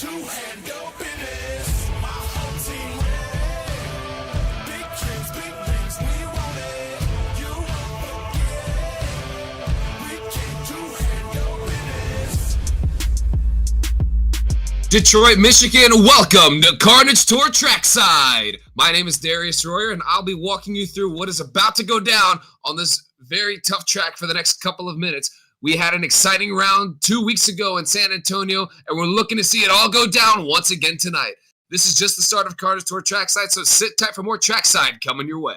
to handle business. My whole team ready. Big dreams, big things, we want it. You won't forget. We came to handle business. Detroit, Michigan, welcome to Carnage Tour Trackside. My name is Darius Royer, and I'll be walking you through what is about to go down on this very tough track for the next couple of minutes. We had an exciting round 2 weeks ago in San Antonio, and we're looking to see it all go down once again tonight. This is just the start of Carnage Tour Trackside, so sit tight for more trackside coming your way.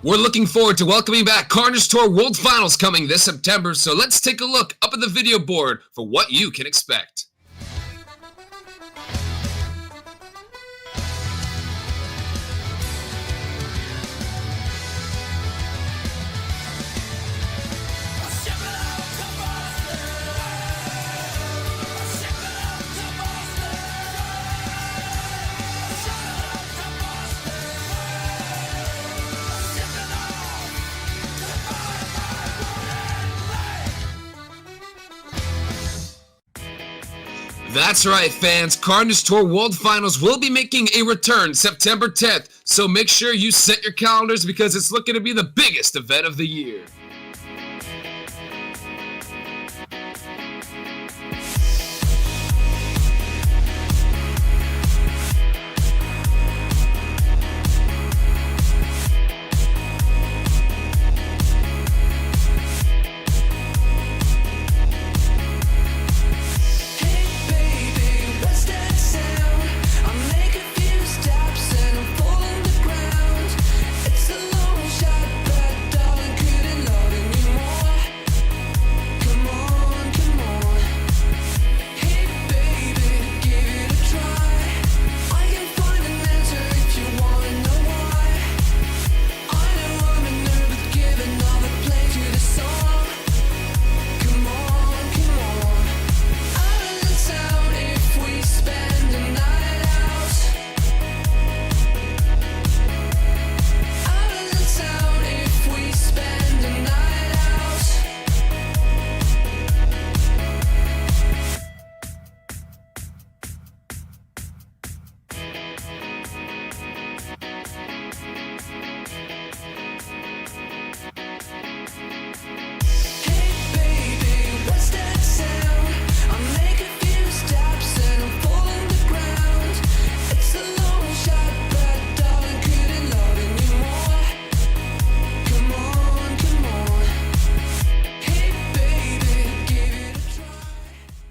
We're looking forward to welcoming back Carnage Tour World Finals coming this September, so let's take a look up at the video board for what you can expect. That's right, fans. Carnage Tour World Finals will be making a return September 10th, so make sure you set your calendars because it's looking to be the biggest event of the year.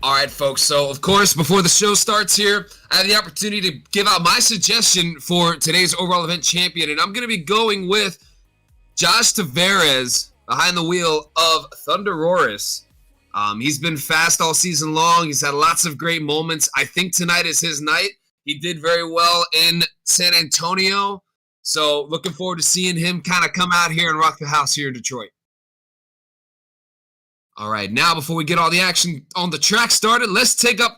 Alright folks, so of course before the show starts here, I have the opportunity to give out my suggestion for today's overall event champion, and I'm going to be going with Tavarez behind the wheel of ThunderROARus. He's been fast all season long. He's had lots of great moments. I think tonight is his night. He did very well in San Antonio, so looking forward to seeing him kind of come out here and rock the house here in Detroit. All right, now before we get all the action on the track started, let's take a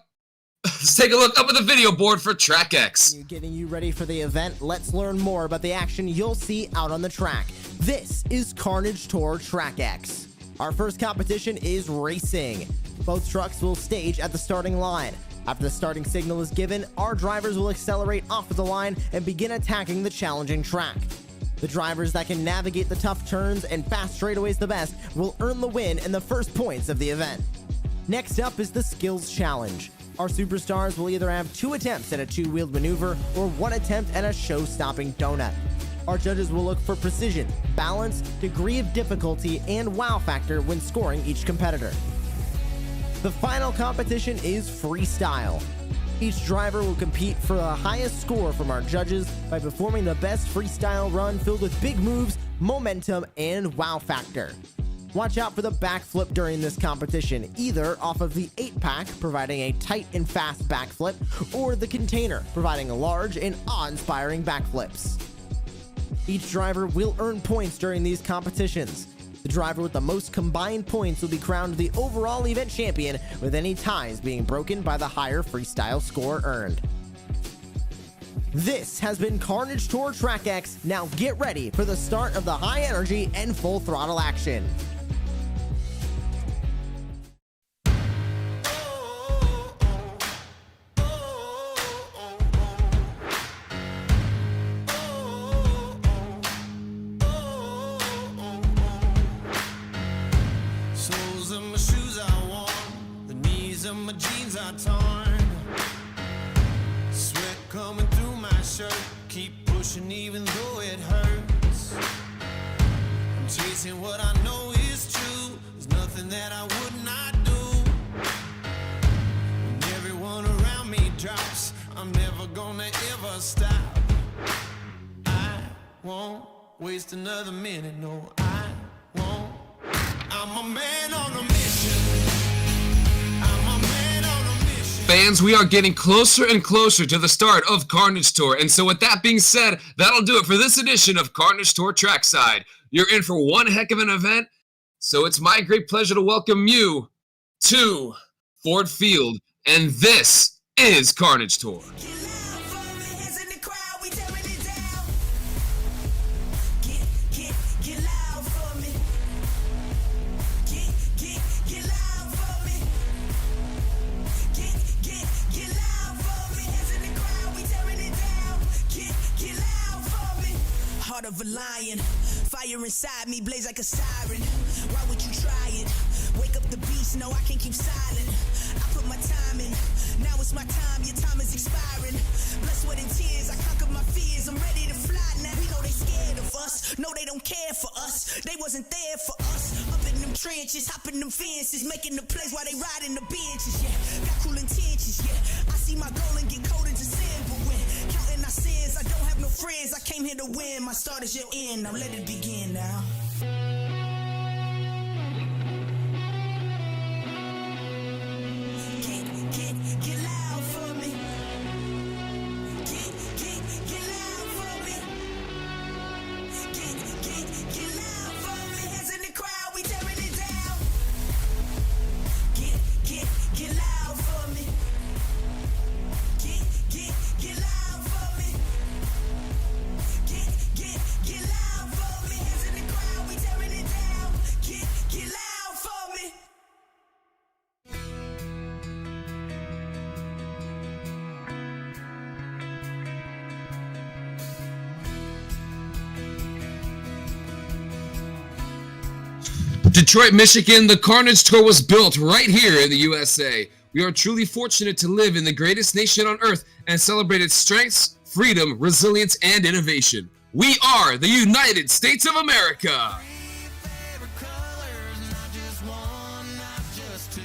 look up at the video board for Track X. Getting you ready for the event, let's learn more about the action you'll see out on the track. This is Carnage Tour Track X. Our first competition is racing. Both trucks will stage at the starting line. After the starting signal is given, our drivers will accelerate off of the line and begin attacking the challenging track. The drivers that can navigate the tough turns and fast straightaways the best will earn the win and the first points of the event. Next up is the Skills Challenge. Our superstars will either have 2 attempts at a 2-wheeled maneuver or 1 attempt at a show-stopping donut. Our judges will look for precision, balance, degree of difficulty, and wow factor when scoring each competitor. The final competition is Freestyle. Each driver will compete for the highest score from our judges by performing the best freestyle run filled with big moves, momentum, and wow factor. Watch out for the backflip during this competition, either off of the 8-pack, providing a tight and fast backflip, or the container, providing large and awe-inspiring backflips. Each driver will earn points during these competitions. The driver with the most combined points will be crowned the overall event champion, with any ties being broken by the higher freestyle score earned. This has been Carnage Tour Track X. Now get ready for the start of the high energy and full throttle action. Soles of my shoes are worn, the knees of my jeans are torn. Sweat coming through my shirt, keep pushing even though it hurts. I'm chasing what I know is true, there's nothing that I would not do. When everyone around me drops, I'm never gonna ever stop. I won't waste another minute, no I won't. I'm a man on a mission. I'm a man on a mission. Fans, we are getting closer and closer to the start of Carnage Tour, and so with that being said, that'll do it for this edition of Carnage Tour Trackside. You're in for one heck of an event, so it's my great pleasure to welcome you to Ford Field, and this is Carnage Tour. Get loud for me, hands in the crowd, we tearing it down. Get loud for me. Get loud for me. Get loud for me, hands in the crowd, we tearing it down. Get loud for me. Heart of a lion, fire inside me, blaze like a siren. Why would you try it? Wake up the beast, no, I can't keep silent. I put my time in, now it's my time, your time is expiring. Blood, sweat, and tears, I conquered my fears, I'm ready to fly now. We know they scared of us, no, they don't care for us. They wasn't there for us, up in them trenches, hopping them fences, making the plays while they riding the benches, yeah. Got cruel intentions, yeah. I see my goal and get colder to sin, but when counting our sins, I don't have no friends, I came here to win. My start is your end, now let it begin now. Get loud for me. Get loud for me. Get loud for me. Hands in the crowd, we tearing it down. Get loud for me. Get loud for me. Get loud for me. Hands in the crowd, we tearing it down. Get loud for me. Detroit, Michigan, the Carnage Tour was built right here in the USA. We are truly fortunate to live in the greatest nation on earth and celebrate its strengths, freedom, resilience, and innovation. We are the United States of America. Favorite colors, not just one, not just two.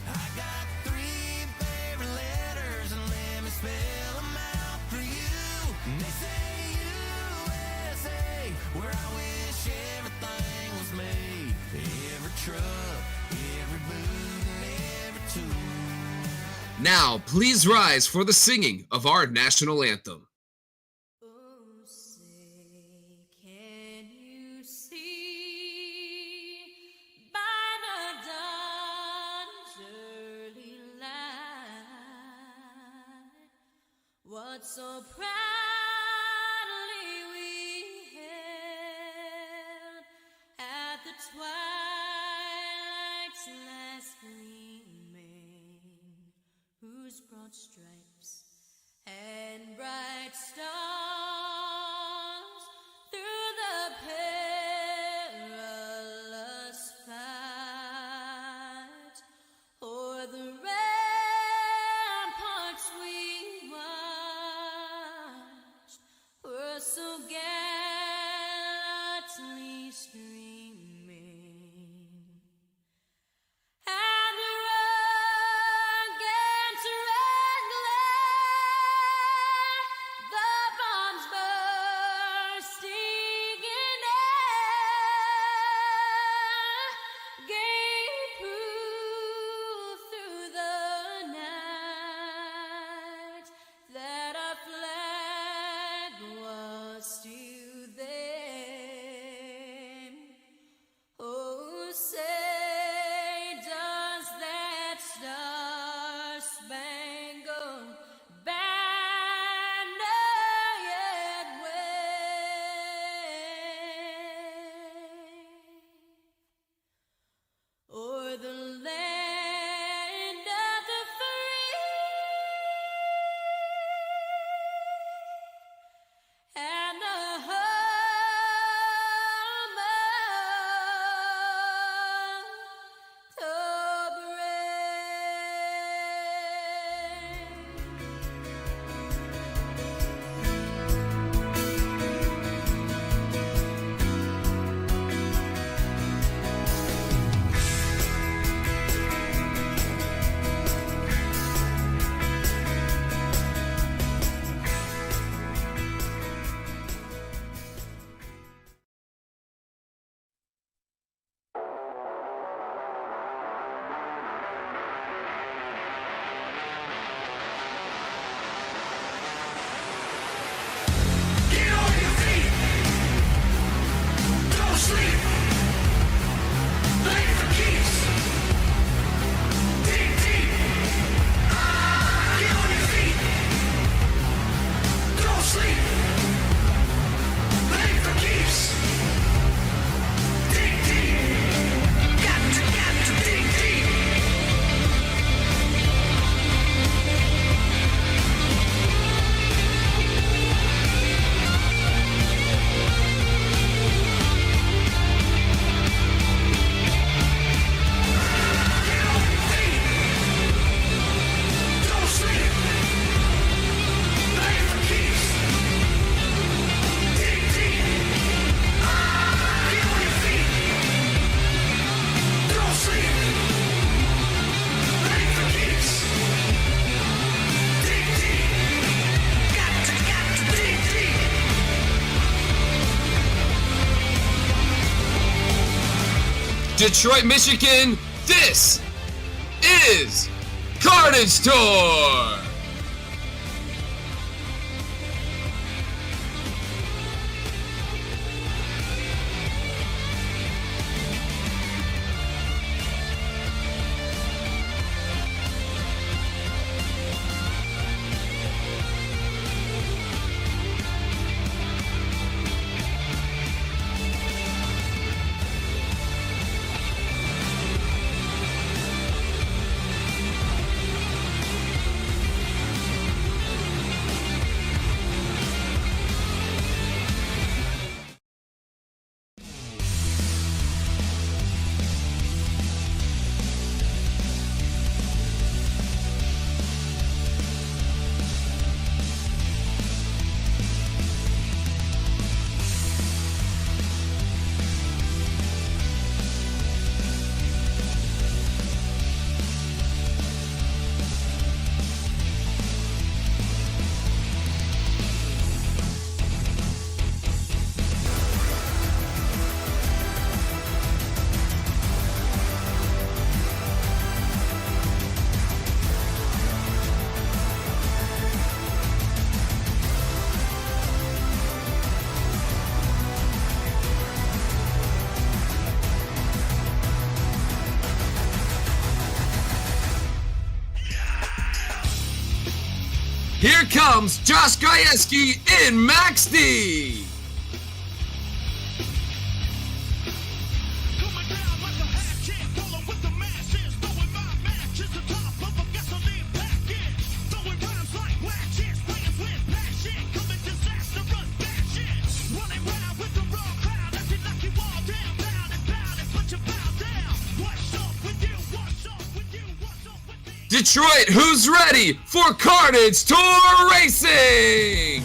I got 3 favorite letters, and let me spell them out for you. They say USA, where I wish everything was made. Every truck, every boot, and every tool. Now, please rise for the singing of our national anthem. Oh, say, can you see by the dawn's early light what so proudly we hailed at the twilight's last gleaming, whose broad stripes and bright stars through Detroit, Michigan, this is Carnage Tour! Here comes Gajewski in Max D. Coming down like a half champ, rolling with the masses, throwing my matches the top of a gasoline packet, throwing rhymes like ratchets, playing with passion, coming disaster, run dashes, running round with the raw crowd as he knock you all down, down and pound and put your bow down. What's up with you? What's up with you? What's up with me? Detroit, who's ready for Carnage Tour Racing?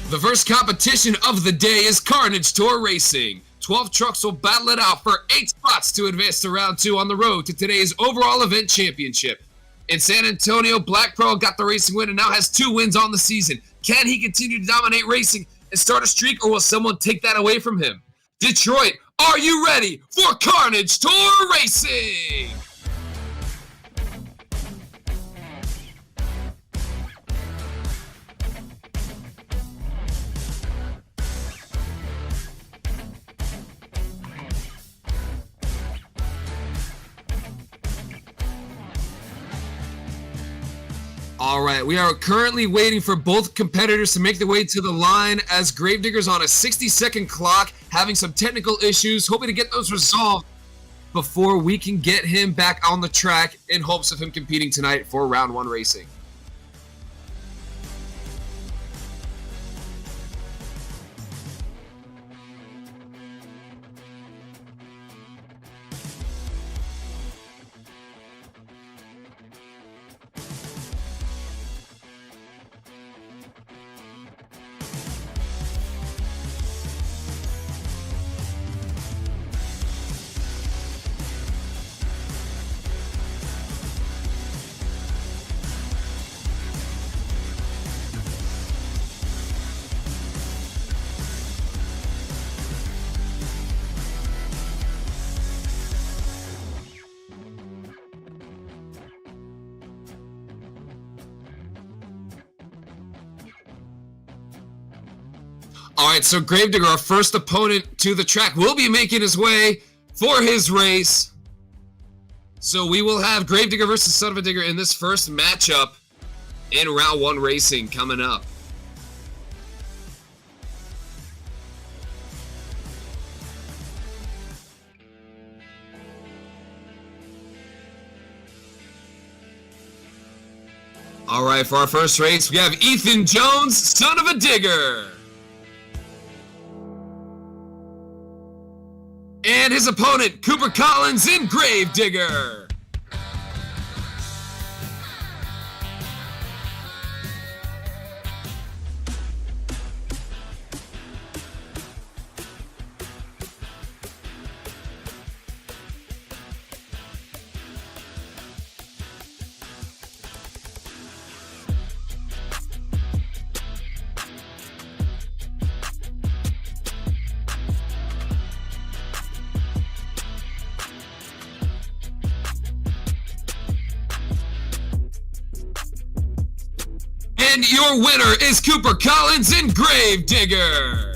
The first competition of the day is Carnage Tour Racing. 12 trucks will battle it out for 8 spots to advance to round 2 on the road to today's overall event championship. In San Antonio, Black Pearl got the racing win and now has 2 wins on the season. Can he continue to dominate racing and start a streak, or will someone take that away from him? Detroit, are you ready for Carnage Tour Racing? All right, we are currently waiting for both competitors to make their way to the line as Gravedigger's on a 60-second clock, having some technical issues, hoping to get those resolved before we can get him back on the track in hopes of him competing tonight for round 1 racing. All right, so Gravedigger, our first opponent to the track, will be making his way for his race. So we will have Gravedigger versus Son of a Digger in this first matchup in round 1 racing coming up. All right, for our first race, we have Ethan Jones, Son of a Digger. And his opponent, Cooper Collins in Gravedigger. And your winner is Cooper Collins in Gravedigger.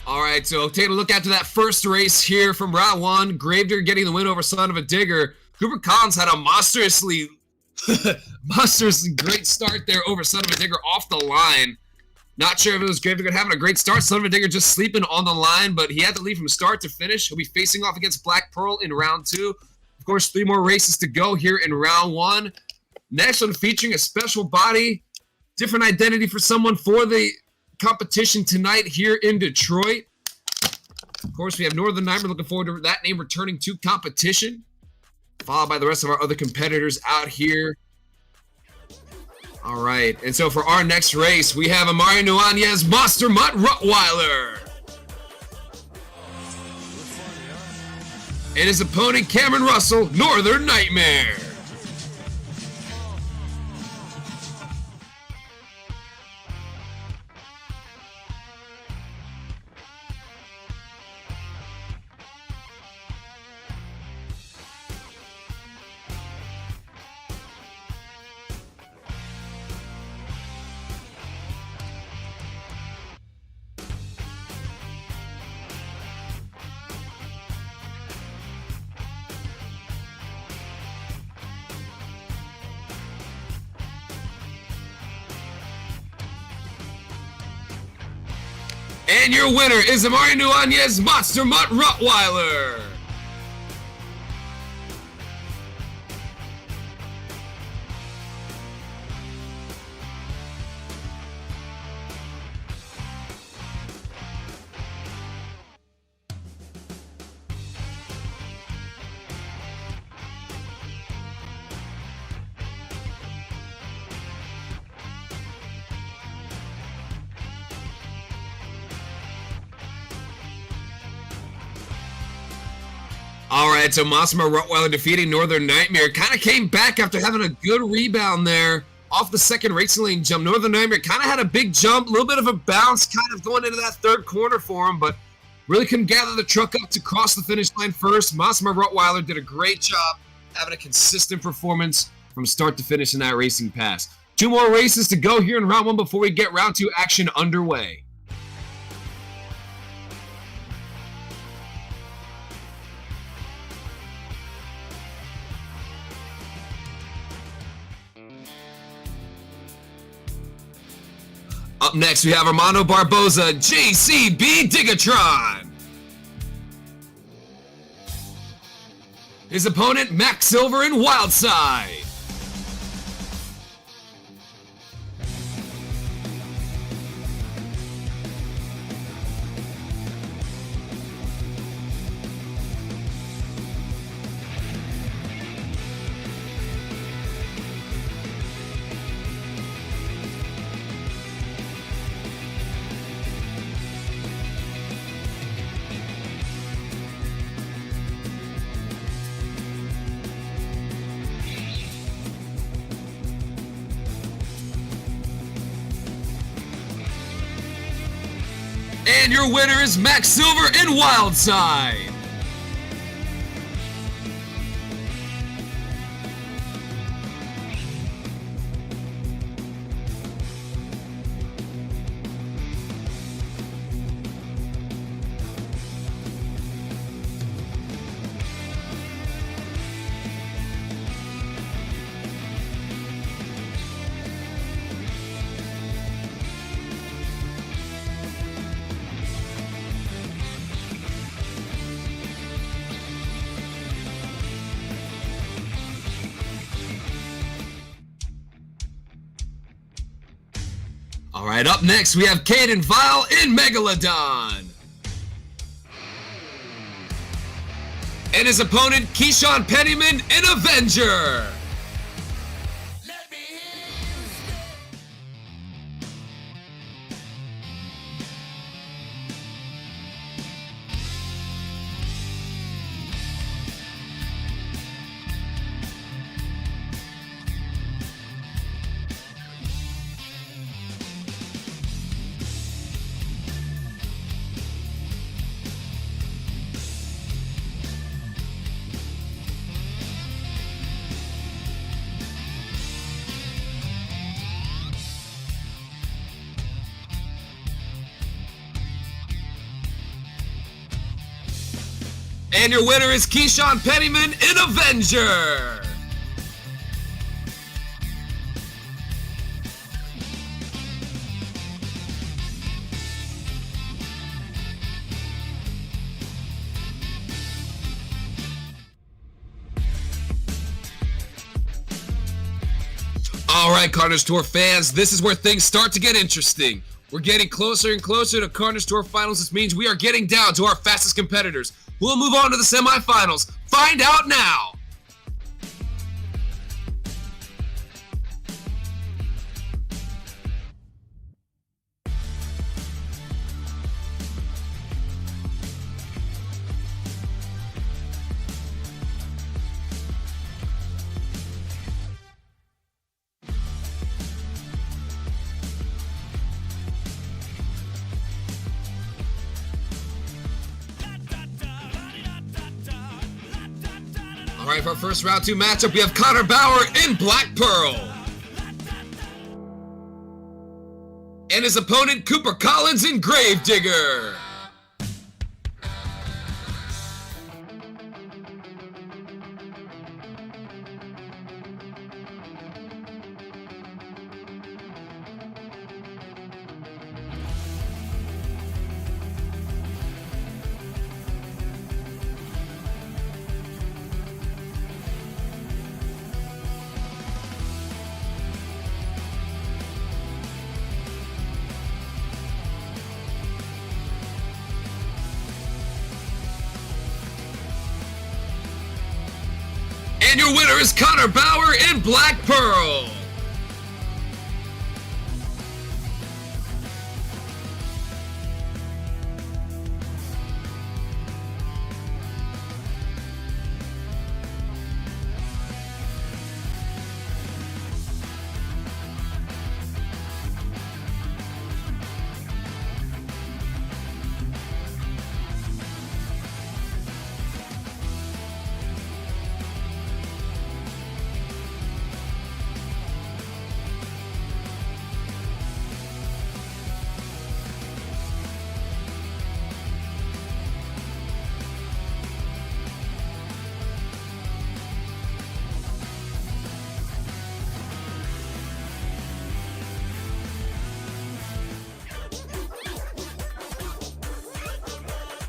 All right, so taking a look after that first race here from round one, Gravedigger getting the win over Son of a Digger. Cooper Collins had a monstrously great start there over Son of a Digger off the line. Not sure if it was Gravedigger having a great start, Son of a Digger just sleeping on the line, but he had to lead from start to finish. He'll be facing off against Black Pearl in round two. Of course, 3 more races to go here in round one. Next one featuring a special body, different identity for someone for the competition tonight here in Detroit. Of course, we have Northern Nightmare. Looking forward to that name returning to competition, followed by the rest of our other competitors out here. All right, and so for our next race, we have Amari Nuanes, Monster Mutt Rottweiler, and his opponent Kamryn Russell, Northern Nightmare. And your winner is Amari Nuanes, Monster Mutt Rottweiler. All right, so Monster Mutt Rottweiler defeating Northern Nightmare. Kind of came back after having a good rebound there off the second racing lane jump. Northern Nightmare kind of had a big jump, a little bit of a bounce kind of going into that third corner for him, but really couldn't gather the truck up to cross the finish line first. Monster Mutt Rottweiler did a great job having a consistent performance from start to finish in that racing pass. 2 more races to go here in round one before we get round 2 action underway. Up next, we have Armando Barbosa, JCB Digatron. His opponent, Max Silver in Wildside. And your winner is Max Silver in Wildside. All right, up next, we have Kaden Vial in Megalodon. And his opponent, Keshawn Pennymon in Avenger. Let me hear you And your winner is Keshawn Pennymon in Avenger. All right, Carnage Tour fans, this is where things start to get interesting. We're getting closer and closer to Carnage Tour Finals. This means we are getting down to our fastest competitors. We'll move on to the semifinals. Find out now. All right, for our first round 2 matchup, we have Konner Bauer in Black Pearl. And his opponent, Cooper Collins in Gravedigger. And your winner is Konner Bauer in Black Pearl.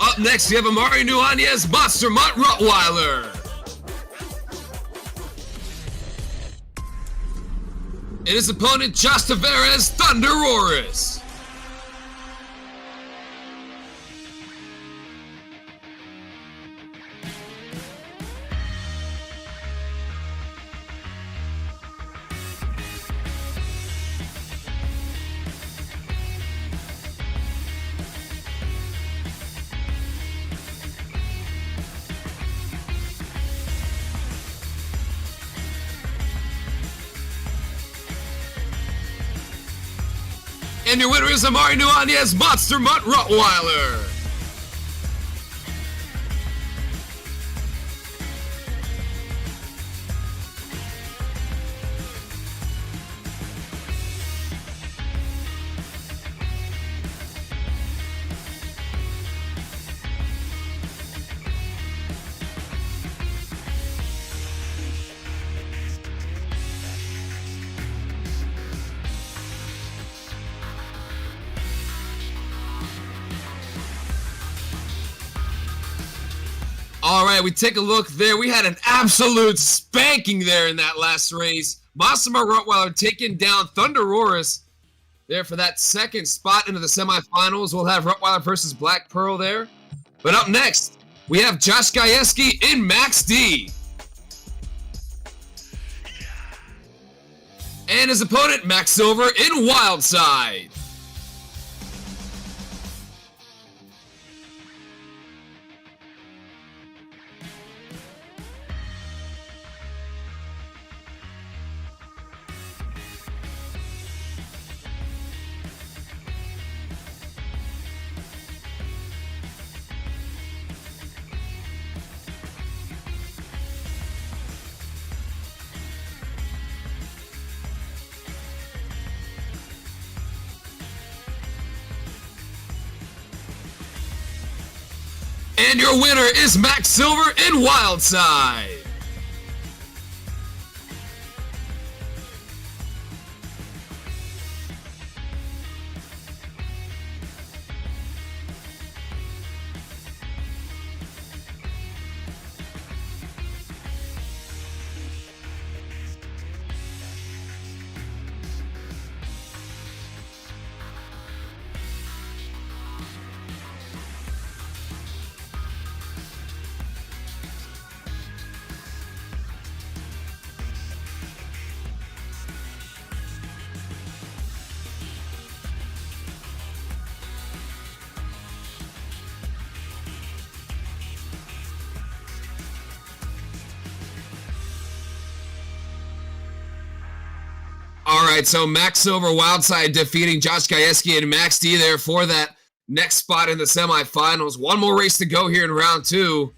Up next, we have Amari Nuanes, Monster Mutt Rottweiler. And his opponent, Tavarez, ThunderROARus. And your winner is Amari Nuanes, Monster Mutt Rottweiler. All right, we take a look there. We had an absolute spanking there in that last race. Monster Mutt Rottweiler taking down ThunderROARus there for that second spot into the semifinals. We'll have Rottweiler versus Black Pearl there. But up next, we have Gajewski in Max D. And his opponent, Max Silver in Wildside. And your winner is Max Silver in Wildside. All right, so Max Silver Wildside defeating Josh Gajewski and Max D there for that next spot in the semifinals. One more race to go here in round 2.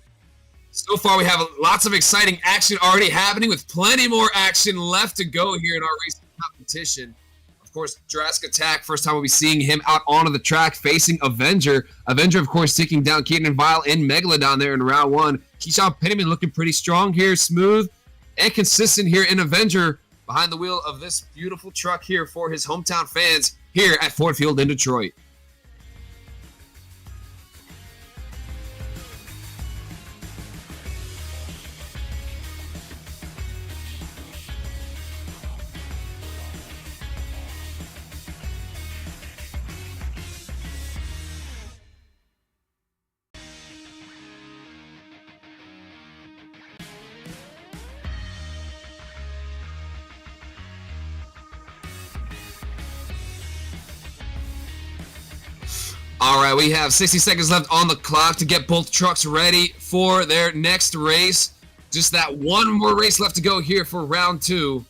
So far, we have lots of exciting action already happening with plenty more action left to go here in our racing competition. Of course, Jurassic Attack, first time we'll be seeing him out onto the track facing Avenger. Avenger, of course, taking down Kaden and Vial and Megalodon there in round 1. Keshawn Pennymon looking pretty strong here, smooth and consistent here in Avenger, behind the wheel of this beautiful truck here for his hometown fans here at Ford Field in Detroit. All right, we have 60 seconds left on the clock to get both trucks ready for their next race. Just that one more race left to go here for round 2.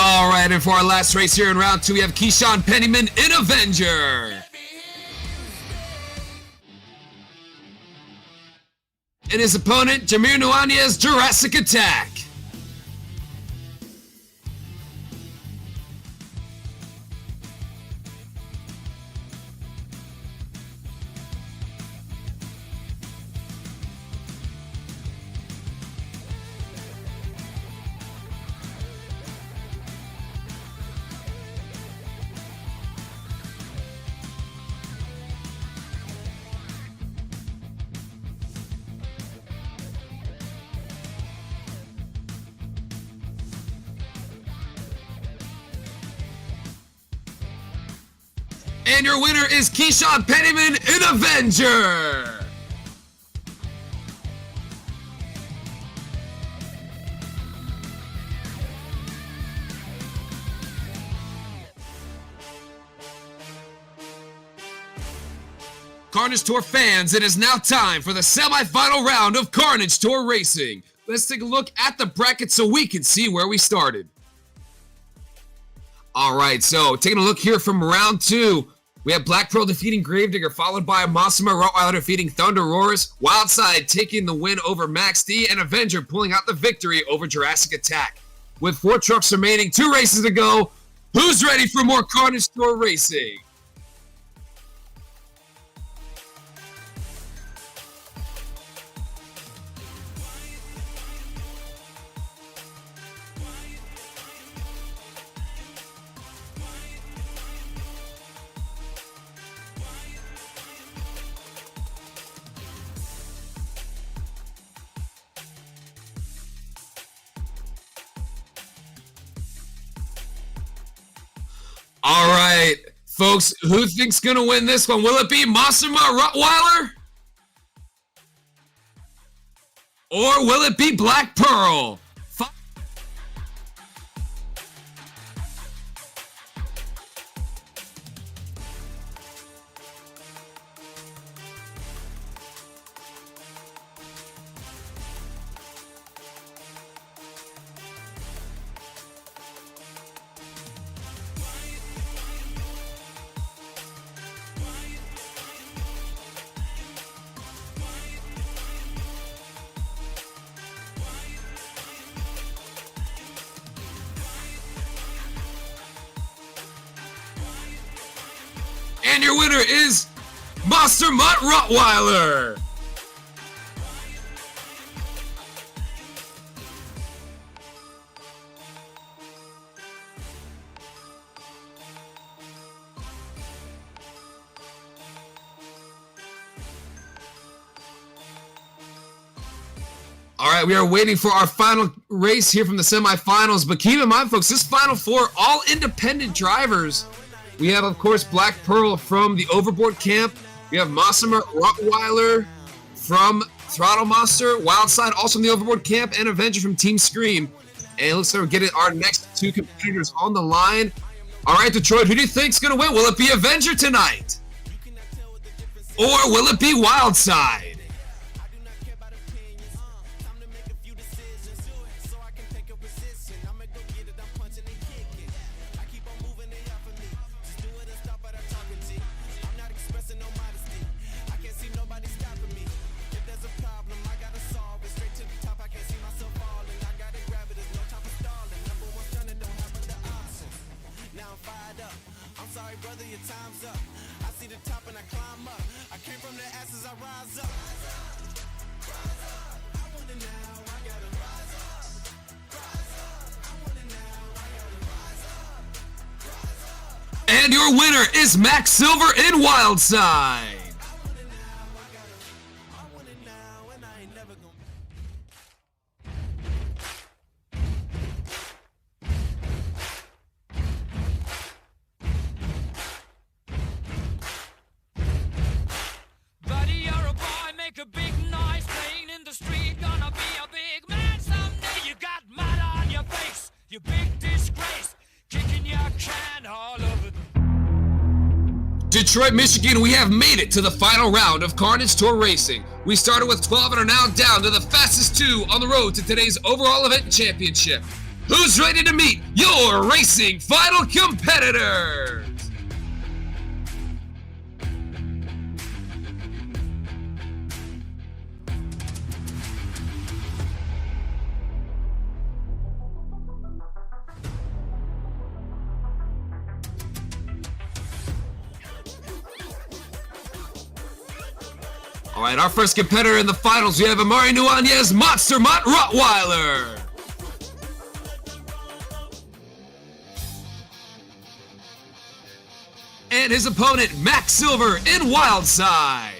All right, and for our last race here in round 2, we have Keshawn Pennymon in Avenger. And his opponent, Jamir Nuanes, Jurassic Attack. And your winner is Keshawn Pennymon in Avenger. Carnage Tour fans, it is now time for the semifinal round of Carnage Tour Racing. Let's take a look at the bracket so we can see where we started. All right, so taking a look here from round 2, we have Black Pearl defeating Gravedigger, followed by Massimo Rottweiler defeating ThunderROARus, Wildside taking the win over Max D, and Avenger pulling out the victory over Jurassic Attack. With 4 trucks remaining, 2 races to go, who's ready for more Carnage Tour Racing? All right, folks, who thinks gonna win this one? Will it be Massimo Rottweiler? Or will it be Black Pearl? And your winner is Monster Mutt Rottweiler. All right, we are waiting for our final race here from the semifinals, but keep in mind, folks, this Final Four, all independent drivers. We have, of course, Black Pearl from the Overboard camp. We have Massimo Rottweiler from Throttle Monster, Wildside, also from the Overboard camp, and Avenger from Team Scream. And it looks like we're getting our next two competitors on the line. All right, Detroit, who do you think's going to win? Will it be Avenger tonight? Or will it be Wildside? And your winner is Max Silver in Wildside. Buddy, you're a boy, make a big noise, playing in the street, gonna be a big man someday. You got mud on your face, you big disgrace, kicking your can all over the Detroit, Michigan, we have made it to the final round of Carnage Tour Racing. We started with 12 and are now down to the fastest two on the road to today's overall event championship. Who's ready to meet your racing final competitors? All right, our first competitor in the finals, we have Amari Nuanes, Monster Mutt Rottweiler. And his opponent, Max Silver in Wildside.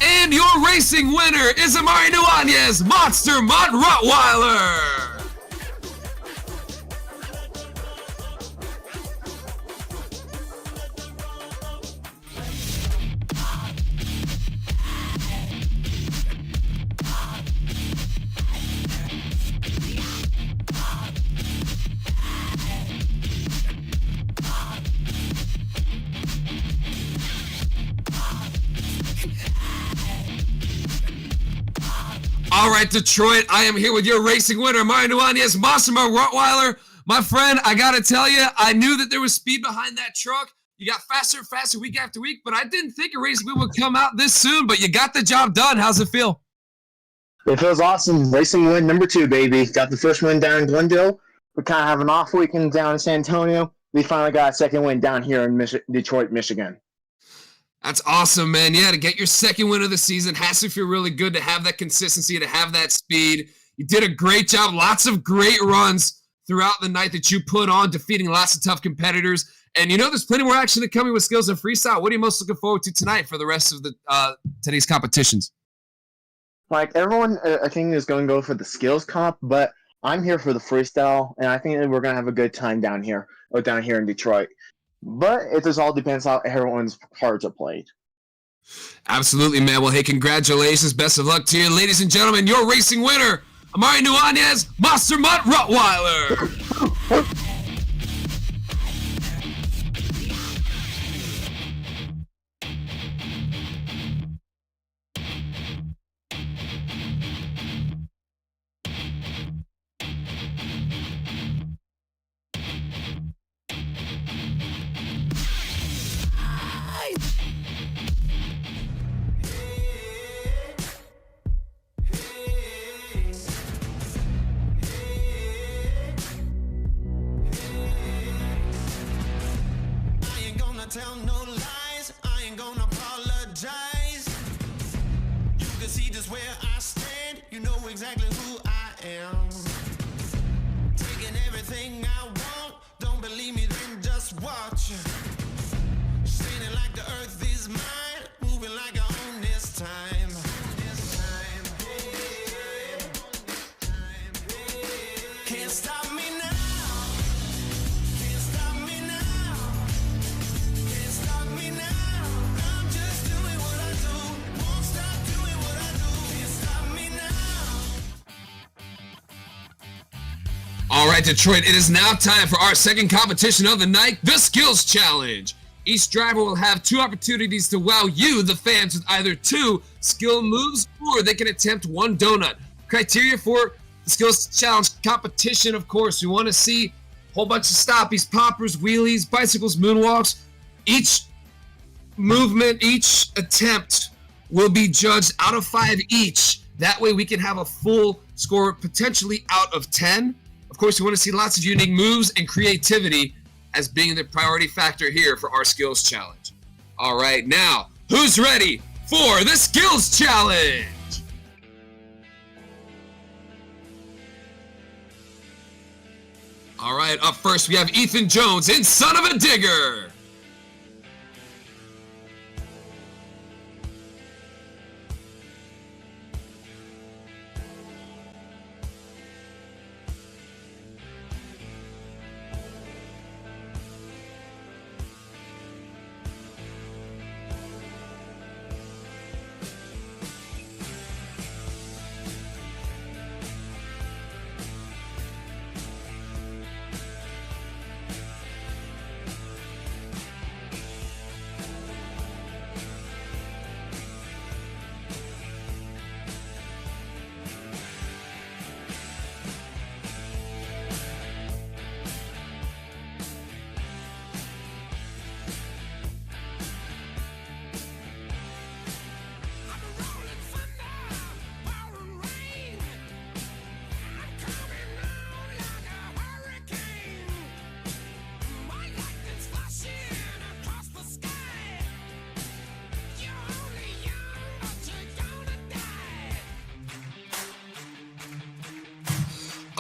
And your racing winner is Amari Nuanes, Monster Mutt Rottweiler. All right, Detroit, I am here with your racing winner, Amari Nuanes, Monster Mutt Rottweiler. My friend, I got to tell you, I knew that there was speed behind that truck. You got faster and faster week after week, but I didn't think a racing win would come out this soon, but you got the job done. How's it feel? It feels awesome. Racing win number 2, baby. Got the first win down in Glendale. We kind of have an off weekend down in San Antonio. We finally got a second win down here in Detroit, Michigan. That's awesome, man. Yeah, to get your second win of the season has to feel really good to have that consistency, to have that speed. You did a great job. Lots of great runs throughout the night that you put on, defeating lots of tough competitors. And you know there's plenty more action to come with skills and freestyle. What are you most looking forward to tonight for the rest of the today's competitions? Like, everyone, I think, is going to go for the skills comp, but I'm here for the freestyle, and I think that we're going to have a good time down here in Detroit. But it just all depends how everyone's cards are played. Absolutely, man. Well, hey, congratulations. Best of luck to you. Ladies and gentlemen, your racing winner, Amari Nuanes, Monster Mutt Rottweiler. tell no lies. I ain't gonna apologize. You can see just where I stand. You know exactly who I am. Taking everything I want. Don't believe me, then just watch. Standing like the earth is mine. Moving like I own this time. Can't stop me now. Can't stop me now. Can't stop me now. I'm just doing what I do. Won't stop doing what I do. Can't stop me now. All right, Detroit, it is now time for our second competition of the night, the Skills Challenge. Each driver will have 2 opportunities to wow you, the fans, with either 2 skill moves, or they can attempt 1 donut. Criteria for the Skills Challenge competition, of course, we want to see a whole bunch of stoppies, poppers, wheelies, bicycles, moonwalks. Each movement, each attempt will be judged out of 5 each. That way we can have a full score, potentially out of 10. Of course, we want to see lots of unique moves and creativity as being the priority factor here for our Skills Challenge. All right, now, who's ready for the Skills Challenge? All right, up first we have Ethan Jones in Son of a Digger.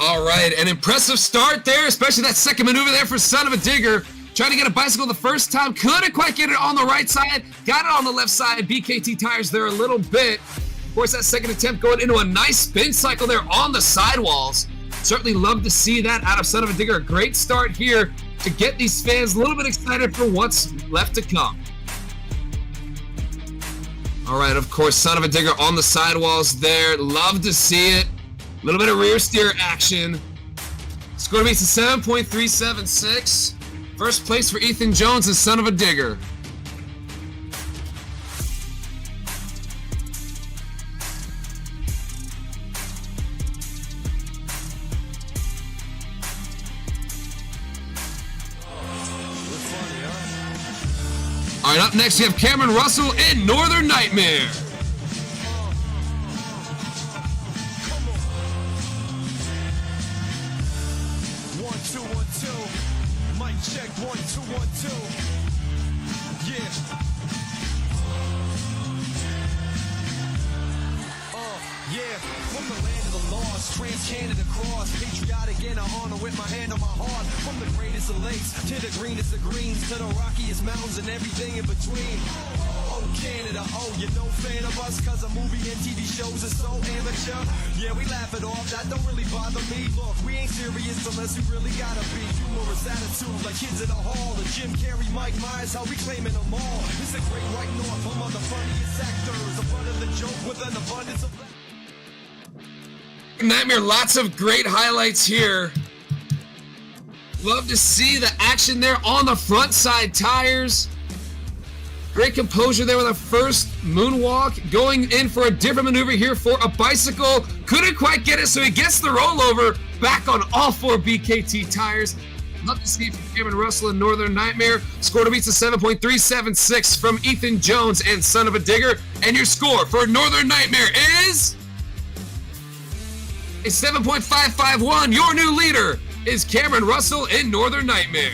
All right, an impressive start there, especially that second maneuver there for Son of a Digger. Trying to get a bicycle the first time, couldn't quite get it on the right side, got it on the left side. BKT tires there a little bit. Of course, that second attempt going into a nice spin cycle there on the sidewalls. Certainly love to see that out of Son of a Digger. A great start here to get these fans a little bit excited for what's left to come. All right, of course, Son of a Digger on the sidewalls there. Love to see it. A little bit of rear steer action. Score to be 7.376. First place for Ethan Jones and Son of a Digger. All right, up next we have Kamryn Russell in Northern Nightmare. Check 1, 2, 1, 2. Yeah. Yeah. From the land of the lost, trans-Canada cross, patriotic in a honor with my hand on my heart. From the greatest of lakes to the greenest of greens, to the rockiest mountains and everything in between. Oh, Canada, oh, you're no fan of us, cause a movie and TV shows are so amateur. Yeah, we laugh it off, that don't really bother me. Look, we ain't serious unless we really gotta be. Humorous attitude like kids in a hall. The Jim Carrey, Mike Myers, how we claiming them all. It's a great white north, among the funniest actors. A front of the joke with an abundance of... Nightmare, lots of great highlights here. Love to see the action there on the front side tires. Great composure there with a first moonwalk. Going in for a different maneuver here for a bicycle. Couldn't quite get it, so he gets the rollover. Back on all 4 BKT tires. Love to see it from Kamryn Russell in Northern Nightmare. Score to beats a 7.376 from Ethan Jones and Son of a Digger. And your score for Northern Nightmare is... a 7.551. Your new leader is Kamryn Russell in Northern Nightmare.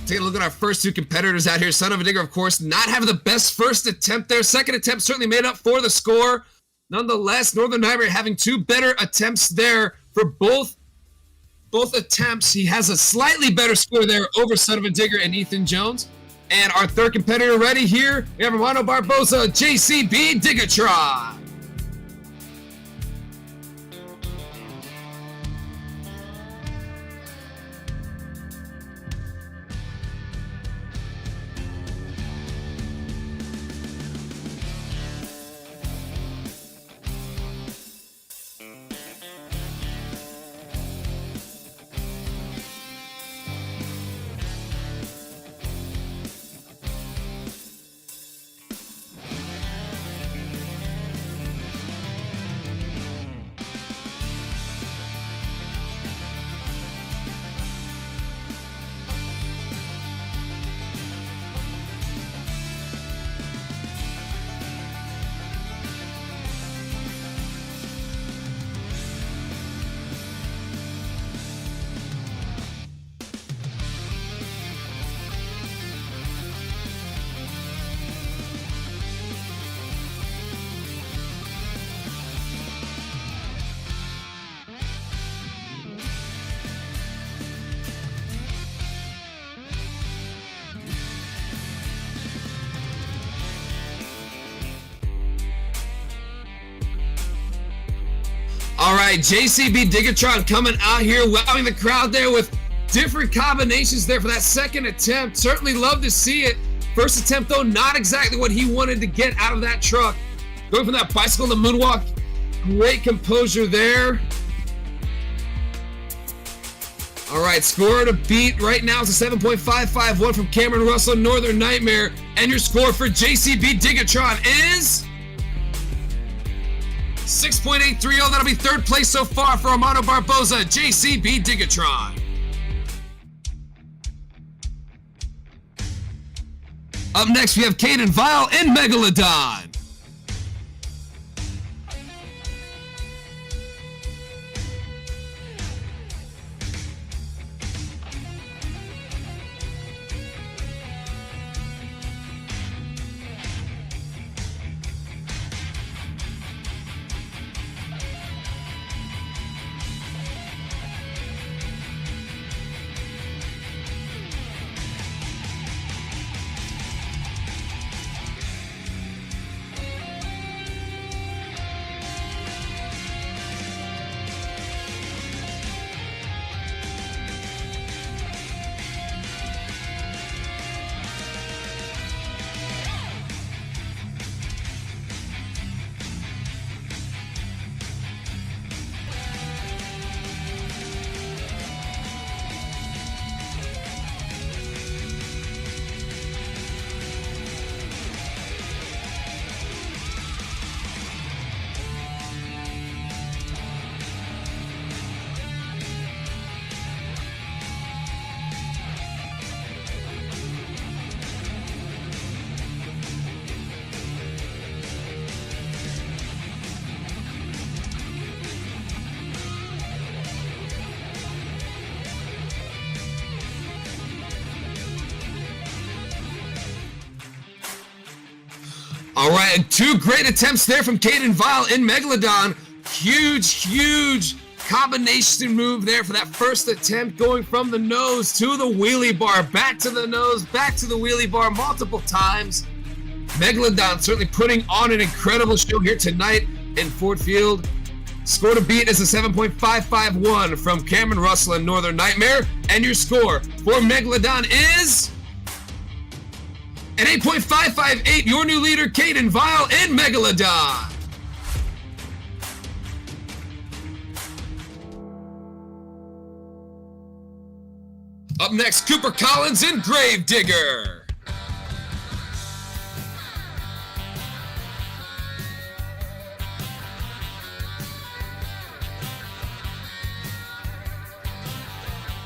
Take a look at our first two competitors out here. Son of a Digger, of course, not having the best first attempt there. Second attempt certainly made up for the score. Nonetheless, Northern Nightmare having two better attempts there for both attempts. He has a slightly better score there over Son of a Digger and Ethan Jones. And our third competitor ready here, we have Armando Barbosa, JCB Digatron. All right, JCB Digatron coming out here, wowing the crowd there with different combinations there for that second attempt. Certainly love to see it. First attempt, though, not exactly what he wanted to get out of that truck. Going from that bicycle to moonwalk, great composure there. All right, score to beat right now is a 7.551 from Kamryn Russell, Northern Nightmare. And your score for JCB Digatron is 6.830. That'll be third place so far for Armando Barbosa, JCB Digatron. Up next, we have Kaden, Vial, and Megalodon. All right, and two great attempts there from Kaden, Vial, and Megalodon. Huge combination move there for that first attempt, going from the nose to the wheelie bar, back to the nose, back to the wheelie bar multiple times. Megalodon certainly putting on an incredible show here tonight in Ford Field. Score to beat is a 7.551 from Kamryn Russell and Northern Nightmare. And your score for Megalodon is an 8.558. Your new leader, Kaden, Vial, and Megalodon. Up next, Cooper Collins and Gravedigger.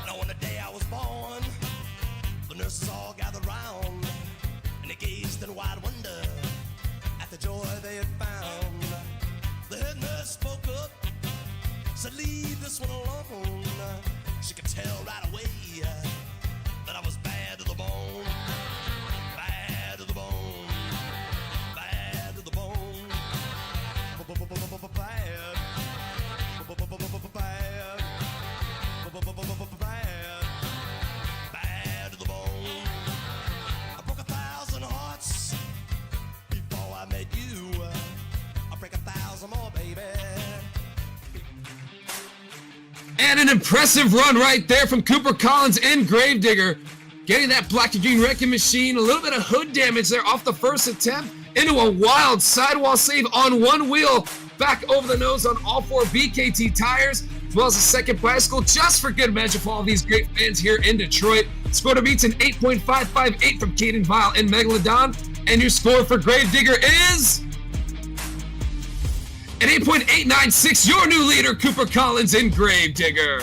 Now on the day I was born, the nurses all gathered round, and they gazed in wide wonder at the joy they had found. The head nurse spoke up, said, "Leave this one alone." She could tell right away that I was bad to the the bone. Bad to the bone. Bad to the bone. Bad. Bad to the bone. I broke 1,000 hearts before I met you. I'll break 1,000 more, baby. And an impressive run right there from Cooper Collins and Gravedigger. Getting that black and green wrecking machine. A little bit of hood damage there off the first attempt. Into a wild sidewall save on one wheel. Back over the nose on all 4 BKT tires. As well as a second bicycle, just for good measure for all these great fans here in Detroit. Score to beats an 8.558 from Kaden, Vial, and Megalodon. And your score for Gravedigger is an 8.896, your new leader, Cooper Collins and Gravedigger.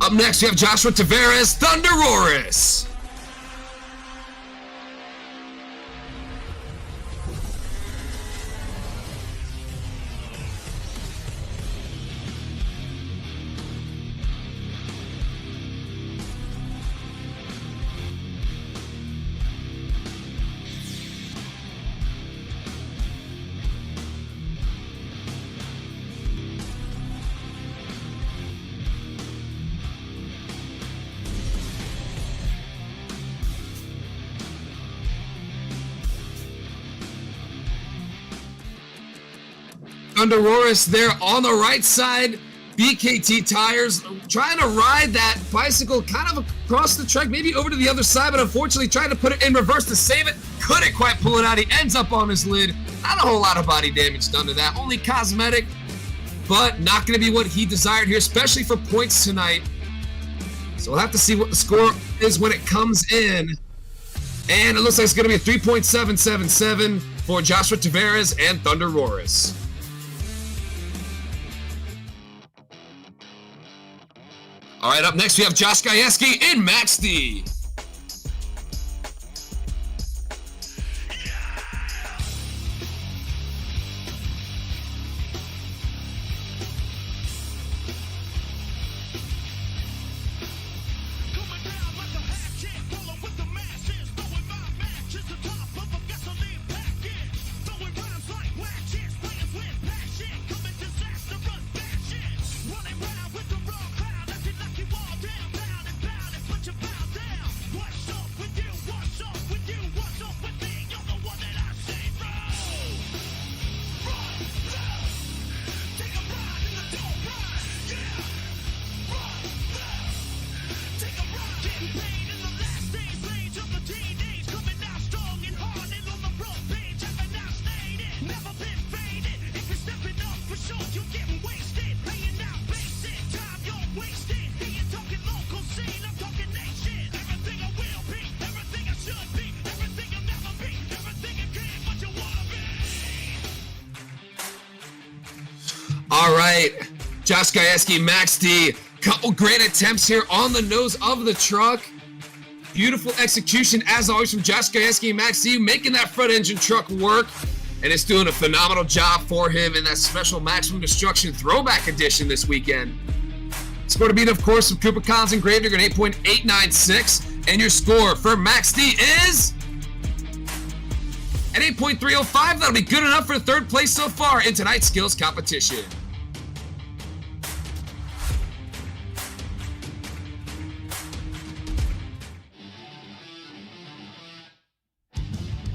Up next, we have Joshwa Tavarez, ThunderROARus. ThunderROARus there on the right side. BKT tires, trying to ride that bicycle kind of across the track, maybe over to the other side, but unfortunately trying to put it in reverse to save it. Couldn't quite pull it out. He ends up on his lid. Not a whole lot of body damage done to that. Only cosmetic, but not going to be what he desired here, especially for points tonight. So we'll have to see what the score is when it comes in. And it looks like it's going to be a 3.777 for Joshwa Tavarez and ThunderROARus. All right, up next we have Josh Gajewski in Max D. All right, Josh Gajewski, Max D. Couple great attempts here on the nose of the truck. Beautiful execution, as always, from Josh Gajewski and Max D, making that front engine truck work. And it's doing a phenomenal job for him in that special Maximum Destruction Throwback Edition this weekend. Score to beat, of course, from Cooper Collins and Gravedigger, an 8.896. And your score for Max D is an 8.305. That'll be good enough for third place so far in tonight's skills competition.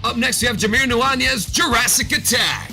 Up next, we have Jamir Nuanes, Jurassic Attack.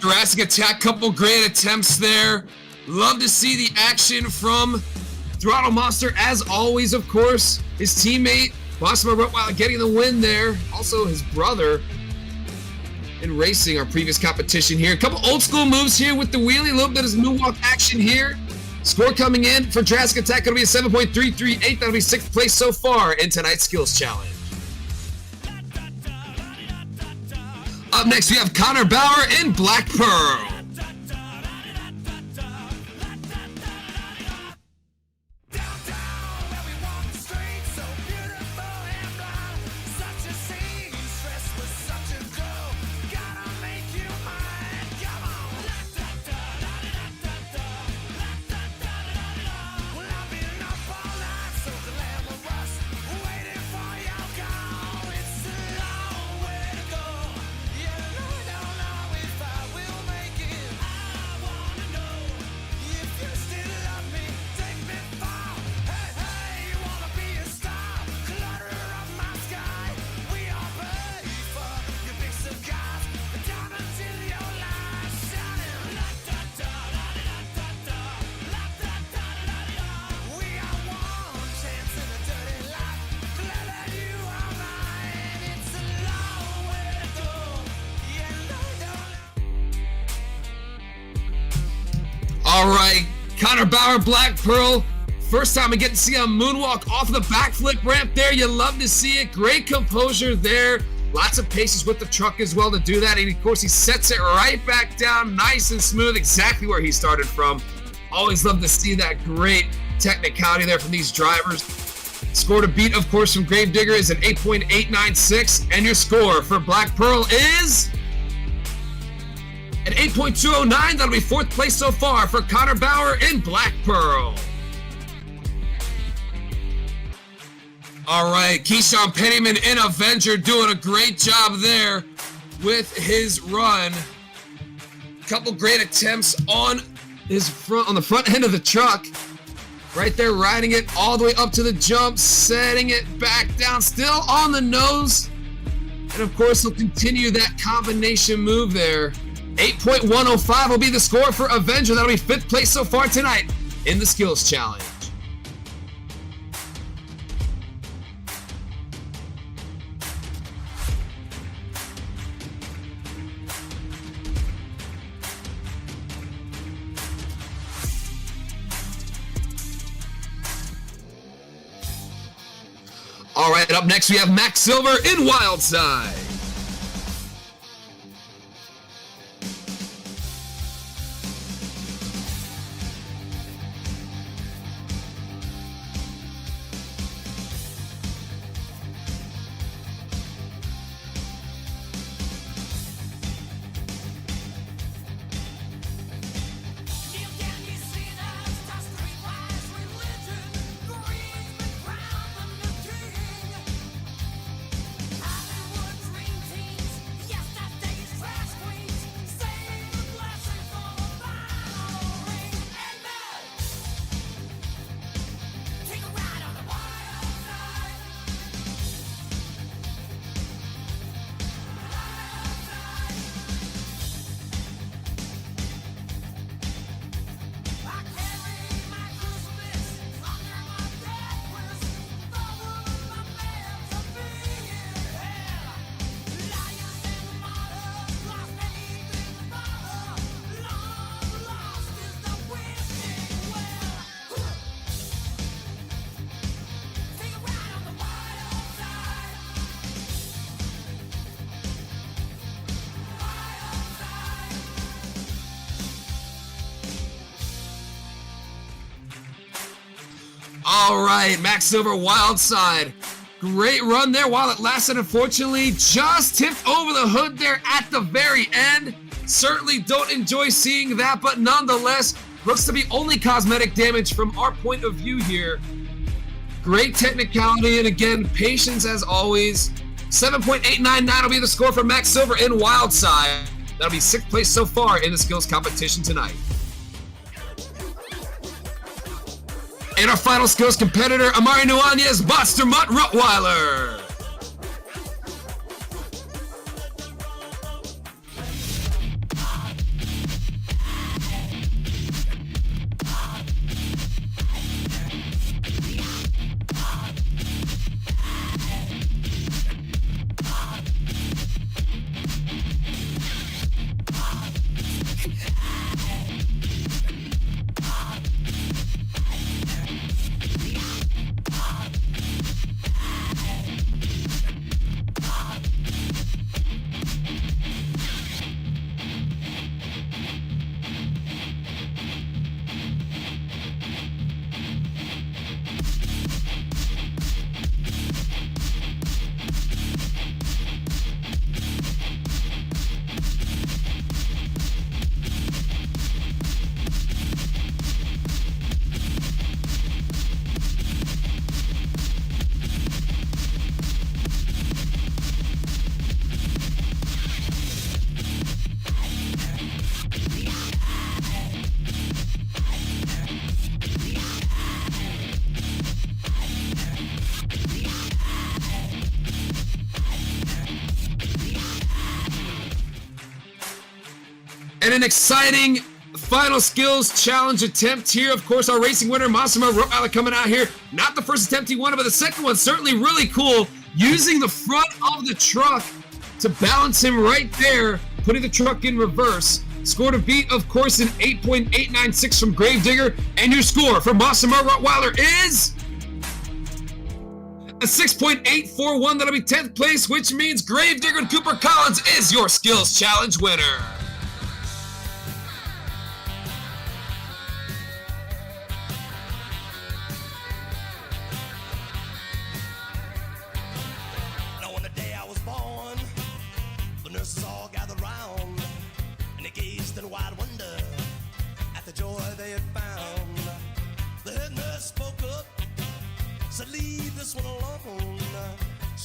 Jurassic attack, couple great attempts there. Love to see the action from Throttle Monster, as always, of course. His teammate, Bossma Rottweiler, getting the win there. Also, his brother in racing our previous competition here. A couple old school moves here with the wheelie, a little bit of moonwalk action here. Score coming in for Jurassic attack, going to be a 7.338. That'll be 6th place so far in tonight's skills challenge. Up next, we have Konner Bauer in Black Pearl. All right, Konner Bauer, Black Pearl. First time we get to see a moonwalk off the backflip ramp there. You love to see it. Great composure there. Lots of patience with the truck as well to do that. And of course, he sets it right back down, nice and smooth, exactly where he started from. Always love to see that great technicality there from these drivers. Score to beat, of course, from Gravedigger is an 8.896. And your score for Black Pearl is an 8.209. That'll be 4th place so far for Konner Bauer in Black Pearl. All right, Keshawn Pennymon in Avenger doing a great job there with his run. Couple great attempts on the front end of the truck. Right there, riding it all the way up to the jump, setting it back down, still on the nose. And of course, he'll continue that combination move there. 8.105 will be the score for Avenger. That'll be 5th place so far tonight in the skills challenge. All right, up next we have Max Silver in Wildside. All right, Max Silver, Wildside. Great run there while it lasted. Unfortunately, just tipped over the hood there at the very end. Certainly don't enjoy seeing that, but nonetheless, looks to be only cosmetic damage from our point of view here. Great technicality, and again, patience as always. 7.899 will be the score for Max Silver in Wildside. That'll be 6th place so far in the skills competition tonight. And our final skills competitor, Amari Nuanes, Monster Mutt Rottweiler. And an exciting final skills challenge attempt here. Of course, our racing winner, Massimo Rottweiler, coming out here. Not the first attempt he won, but the second one certainly really cool. Using the front of the truck to balance him right there, putting the truck in reverse. Scored a beat, of course, in 8.896 from Gravedigger. And your score for Massimo Rottweiler is a 6.841. That'll be 10th place, which means Gravedigger and Cooper Collins is your skills challenge winner. Now on the day I was born, the nurses all gathered round, and they gazed in wide wonder at the joy they had found. The head nurse spoke up, said, "Leave this one alone."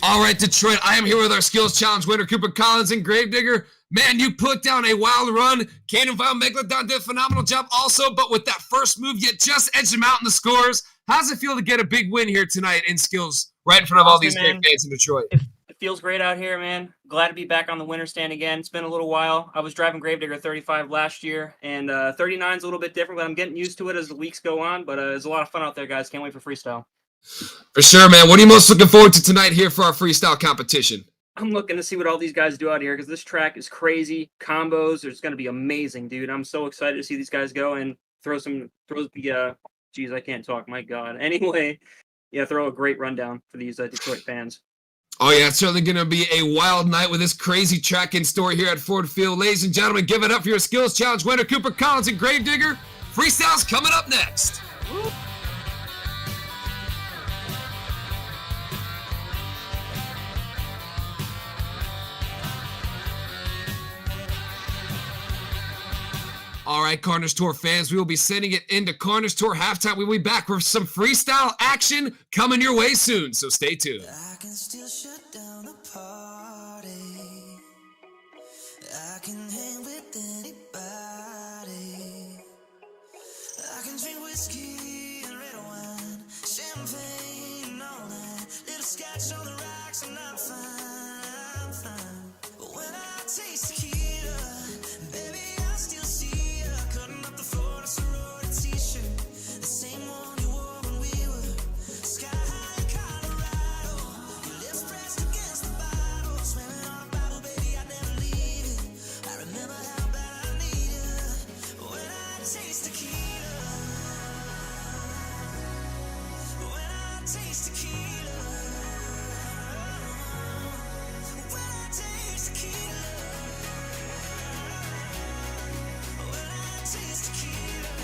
All right, Detroit, I am here with our skills challenge winner, Cooper Collins and Gravedigger. Man, you put down a wild run. Kaden, Vial, Megalodon did a phenomenal job also, but with that first move, you just edged him out in the scores. How's it feel to get a big win here tonight in skills right in front of all these great fans in Detroit? It feels great out here, man. Glad to be back on the winner stand again. It's been a little while. I was driving Gravedigger 35 last year, and 39 is a little bit different, but I'm getting used to it as the weeks go on. But it's a lot of fun out there, guys. Can't wait for freestyle. For sure, man. What are you most looking forward to tonight here for our freestyle competition? I'm looking to see what all these guys do out here because this track is crazy. Combos, it's going to be amazing, dude. I'm so excited to see these guys go and throw the, geez, I can't talk. My God. Anyway, yeah, throw a great rundown for these Detroit fans. Oh, yeah, it's certainly going to be a wild night with this crazy track in store here at Ford Field. Ladies and gentlemen, give it up for your skills challenge winner, Cooper Collins and Gravedigger. Freestyle's coming up next. Woo. All right, Carnage Tour fans, we will be sending it into Carnage Tour halftime. We'll be back with some freestyle action coming your way soon, so stay tuned. I can still shut down the party. I can hang with anybody. I can drink whiskey and red wine, champagne and all that. Little scotch on the rocks and I'm fine, I'm fine. But when I taste tequila, baby, I still see you cutting up the floor in a sorority t-shirt, the same one you wore when we were sky high in Colorado. Your lips pressed against the bottle, swearing on a Bible, baby, I'd never leave it. I remember how bad I need you when I taste tequila. When I taste tequila. When I taste tequila. When I taste tequila.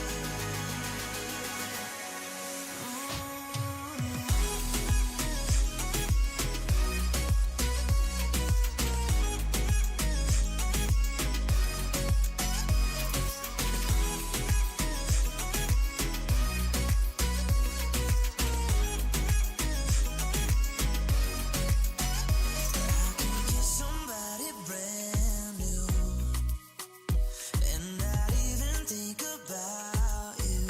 Somebody brand new, and not even think about you.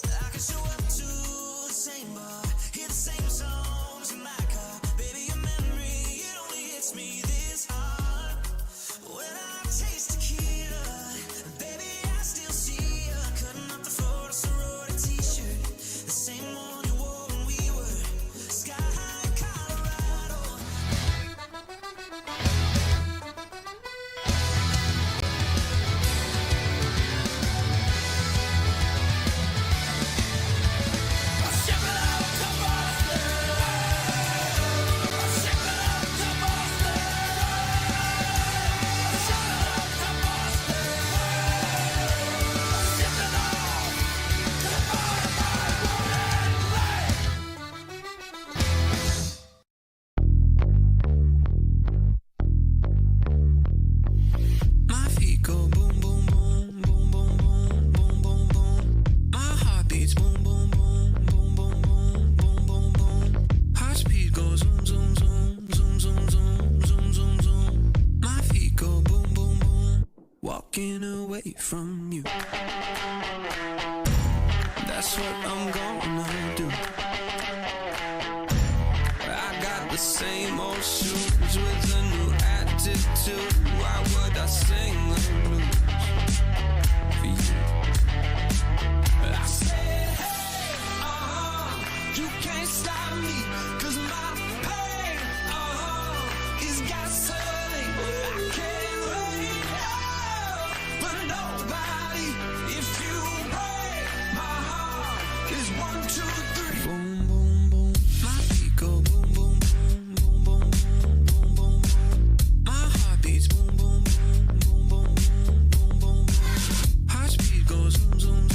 I can show up to the same bar, hear the same songs in my car. Baby, your memory, it only hits me this hard. When I taste tequila, baby, I still see you cutting up the floor in a sorority t-shirt, the same one you wore when we were sky high in Colorado. My feet go boom, boom, boom, boom, boom, boom, boom, boom, boom. My heart beats boom, boom, boom, boom, boom, boom, boom, boom, boom. Heart speed goes zoom, zoom, zoom, zoom, zoom, zoom, zoom, zoom, zoom. My feet go boom, boom, boom. Walking away from you. That's what I'm gonna do. I got the same old shoes with a new attitude. wanted to, why would I sing the blues for you? I said, hey, you can't stop me, 'cause my pain, is gasoline. I can't wait, but nobody, if you break my heart, is 1, 2, 3. Boom, boom, boom. My feet go boom, boom, boom, boom, boom, boom, boom, boom. My heart beats boom, boom, boom, boom, boom, boom, boom, boom. Heart speed goes zoom, zoom,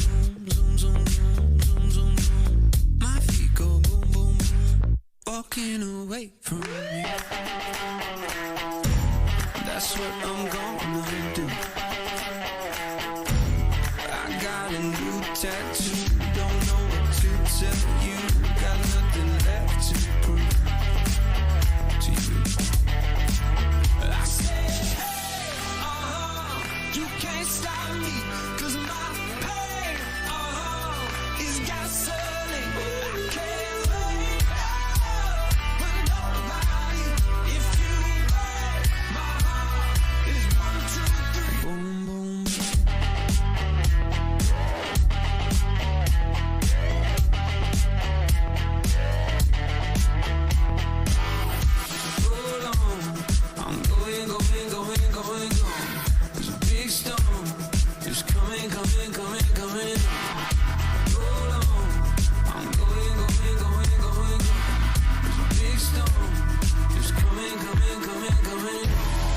zoom, zoom, zoom, zoom, zoom, zoom. My feet go boom, boom, boom. Walking away from me. That's what I'm gonna do. I got a new tattoo. Don't know what to tell you. Got nothing left to prove to you. I said, hey, you can't stop me, 'cause my pain, is gasoline. I can't wait, but nobody, if you break my heart, is 1, 2, 3. Boom, boom, boom. Hold on, I'm going, going, going, going, going. There's a big storm, it's coming, coming, coming, coming. Hold on, I'm going, going, going, going, going. There's a big storm, it's coming, coming, coming, coming,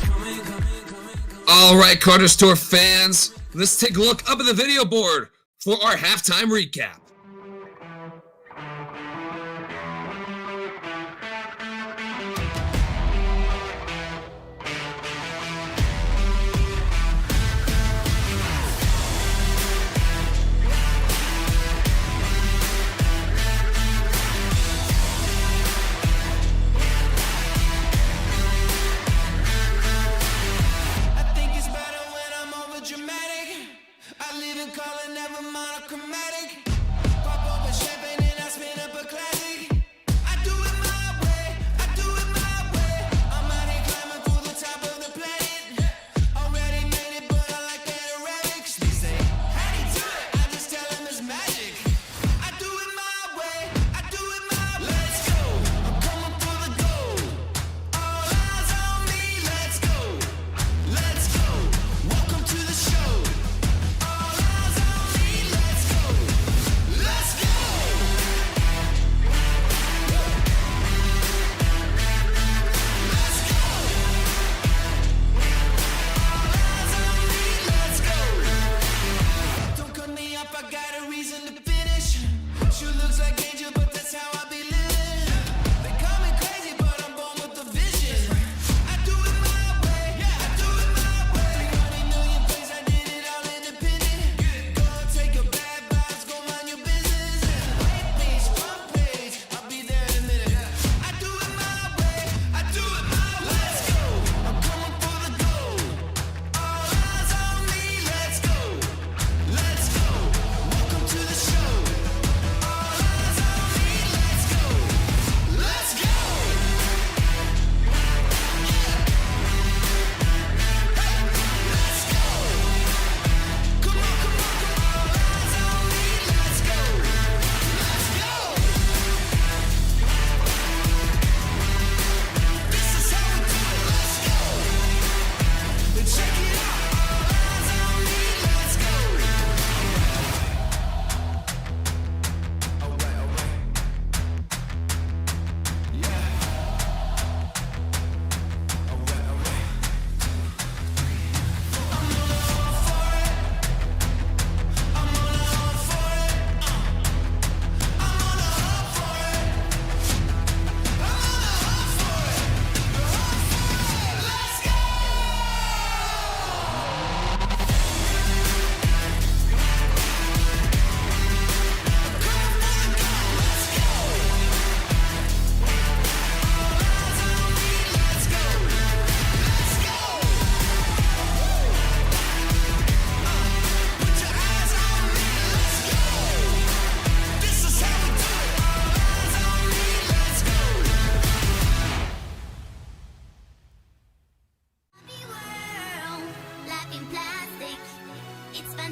coming, coming, coming, coming. All right, Carnage Tour fans, let's take a look up at the video board for our halftime recap. I think it's better when I'm over dramatic. I live in color, never monochromatic.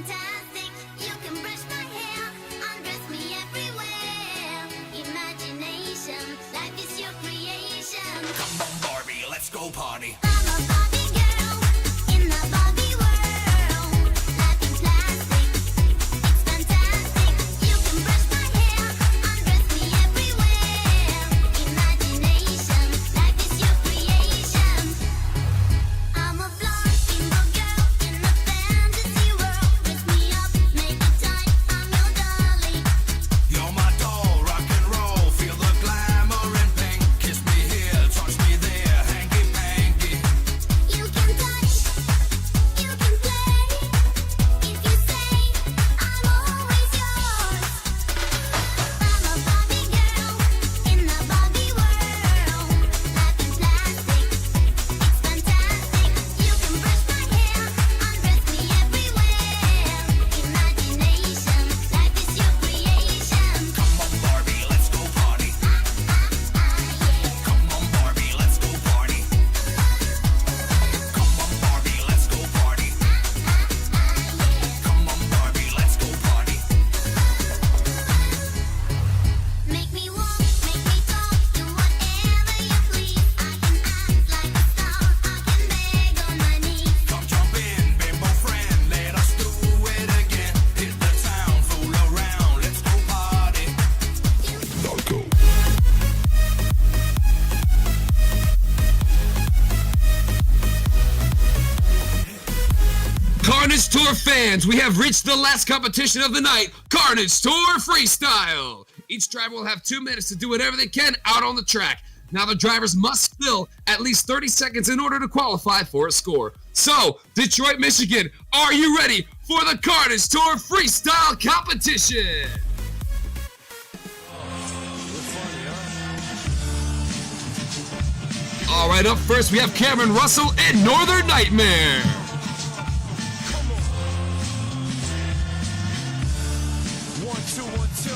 fantastic. You can brush my hair, undress me everywhere. Imagination, life is your creation. Come on, Barbie, let's go party. I'm a Barbie girl in the Barbie world. Life in plastic, it's fantastic. You can brush my hair, undress me everywhere. Imagination, life is your creation. I'm a blonde bimbo girl in a fantasy world. Dress me up, make it tight, I'm your dolly. You're my doll, rock and roll. Feel the glamour and pink. Kiss me here, touch me there, hanky panky. You can touch, you can play. If you say I'm always yours. I'm a Barbie girl in the Barbie world. Life in plastic, it's fantastic. You can brush my hair, undress me everywhere. Imagination, life is your creation. Come on, Barbie, let's go party. Come on, Barbie, let's go party. Come on, Barbie, let's go party. Come on, Barbie, let's go party. Make me walk, make me talk, do whatever you please. I can act like a star, I can beg on my knees. Come jump in, bimbo friend, let us do it again. Hit the town, fool around, let's go party. Carnage Tour fans, we have reached the last competition of the night, Carnage Tour Freestyle. Each driver will have 2 minutes to do whatever they can out on the track. Now the drivers must fill at least 30 seconds in order to qualify for a score. So, Detroit, Michigan, are you ready for the Carnage Tour Freestyle competition? All right, up first we have Cameron Russell and Northern Nightmare. One, two, 1, 2.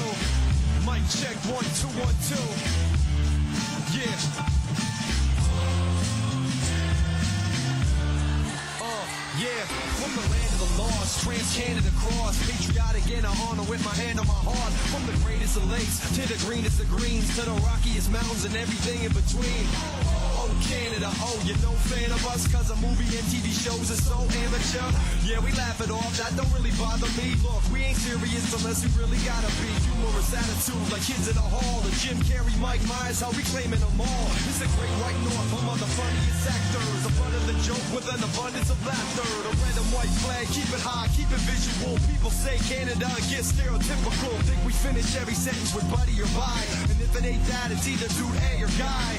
Mic check, 1, 2, 1, 2. Yeah. Yeah. From the land of the lost, trans-Canada cross, patriotic and I honor with my hand on my heart. From the greatest of lakes to the greenest of greens, to the rockiest mountains and everything in between. Oh, Canada, oh, you're no fan of us, cause a movie and TV shows are so amateur. Yeah, we laugh it off, that don't really bother me. Look, we ain't serious unless we really gotta be. Humorous attitude like kids in a hall. The Jim Carrey, Mike Myers, how we claiming them all. It's a great white north, home of the funniest actors. The butt of the joke with an abundance of laughter. The red and white flag, keep it high, keep it visual. People say Canada get stereotypical. Think we finish every sentence with buddy or bye. And if it ain't that, it's either dude A or guy.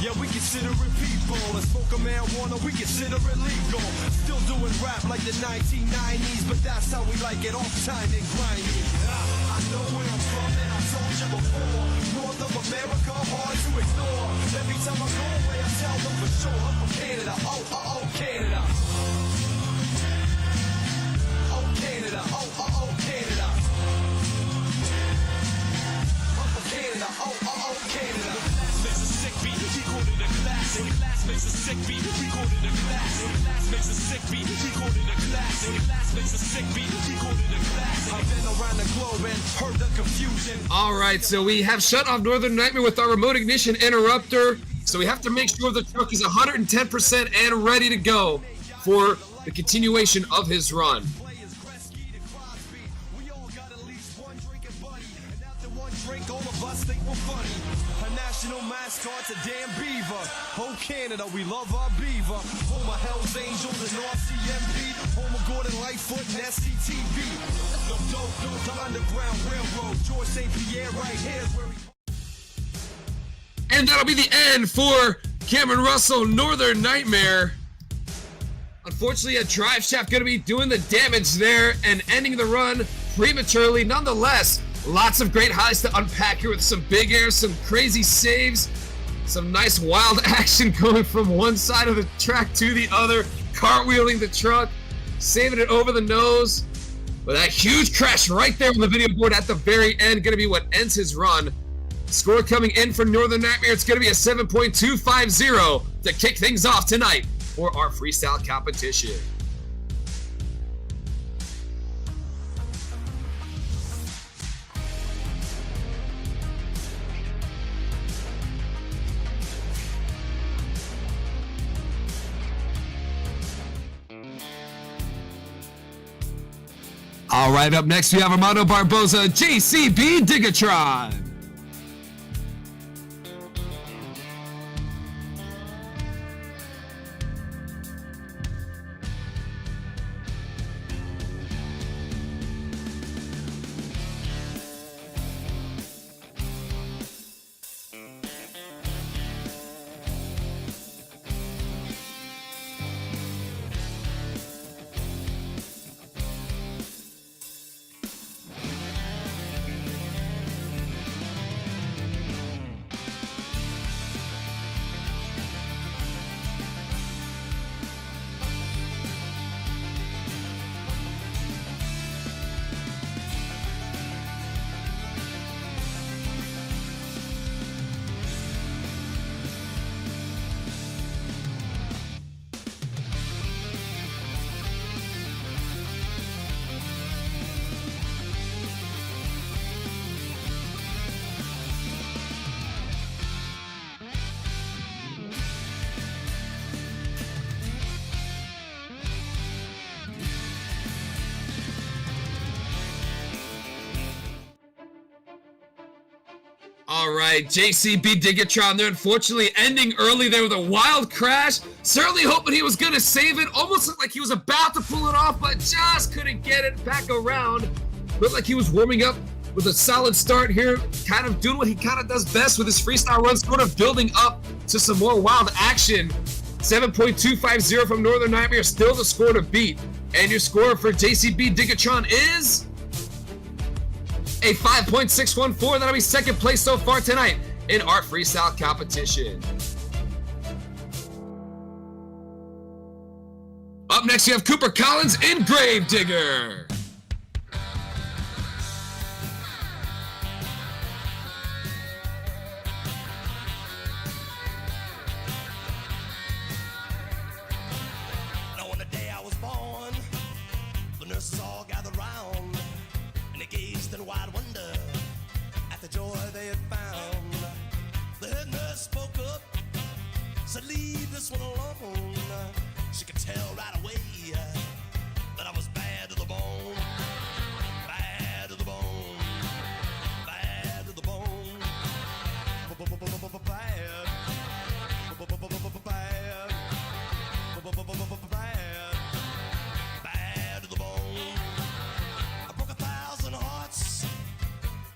Yeah, we consider it people. And smoke a marijuana, we consider it legal. Still doing rap like the 1990s, but that's how we like it, off time and grimy. I know where I'm from and I told you before. North of America, hard to ignore. Every time I go away, I tell them for sure I'm from Canada. Oh, Canada. Oh, Canada. Oh, Canada. I'm from Canada. Oh, Canada. Makes a sick beat, recorded a classic. Last makes a sick beat, recorded a classic. Last makes a sick beat, recorded a classic. Last makes a sick beat, recorded a classic. I've been around the globe and heard the confusion. All right, so we have shut off Northern Nightmare with our remote ignition interrupter. So we have to make sure the truck is 110% and ready to go for the continuation of his run. We all got at least one drinking buddy, and after one drink, all of us think we're funny. A national mascot's a damn beaver. Oh, Canada, we love our beaver. Home of Hell's Angels and RCMP. Home of Gordon Lightfoot and SCTV. No, the Underground Railroad. George St. Pierre right here is where we... And that'll be the end for Cameron Russell, Northern Nightmare. Unfortunately, a drive shaft going to be doing the damage there and ending the run prematurely. Nonetheless, lots of great highs to unpack here with some big airs, some crazy saves, some nice wild action going from one side of the track to the other, cartwheeling the truck, saving it over the nose. But that huge crash right there on the video board at the very end going to be what ends his run. Score coming in for Northern Nightmare, it's going to be a 7.250 to kick things off tonight for our freestyle competition. All right, up next we have Armando, Barbosa, JCB, Digatron. All right, JCB Digatron there, unfortunately ending early there with a wild crash. Certainly hoping he was going to save it. Almost looked like he was about to pull it off, but just couldn't get it back around. Looked like he was warming up with a solid start here, kind of doing what he kind of does best with his freestyle runs, sort of building up to some more wild action. 7.250 from Northern Nightmare, still the score to beat. And your score for JCB Digatron is a 5.614. That'll be second place so far tonight in our freestyle competition. Up next, you have Cooper Collins in Gravedigger. Now on the day I was born, the nurses all gathered round, and they gazed in wide wonder at the joy they had found. The head nurse spoke up, said, "Leave this one alone." She could tell right away that I was bad to the bone, bad to the bone, bad to the bone, bad, bad, bad to the bone. I broke 1,000 hearts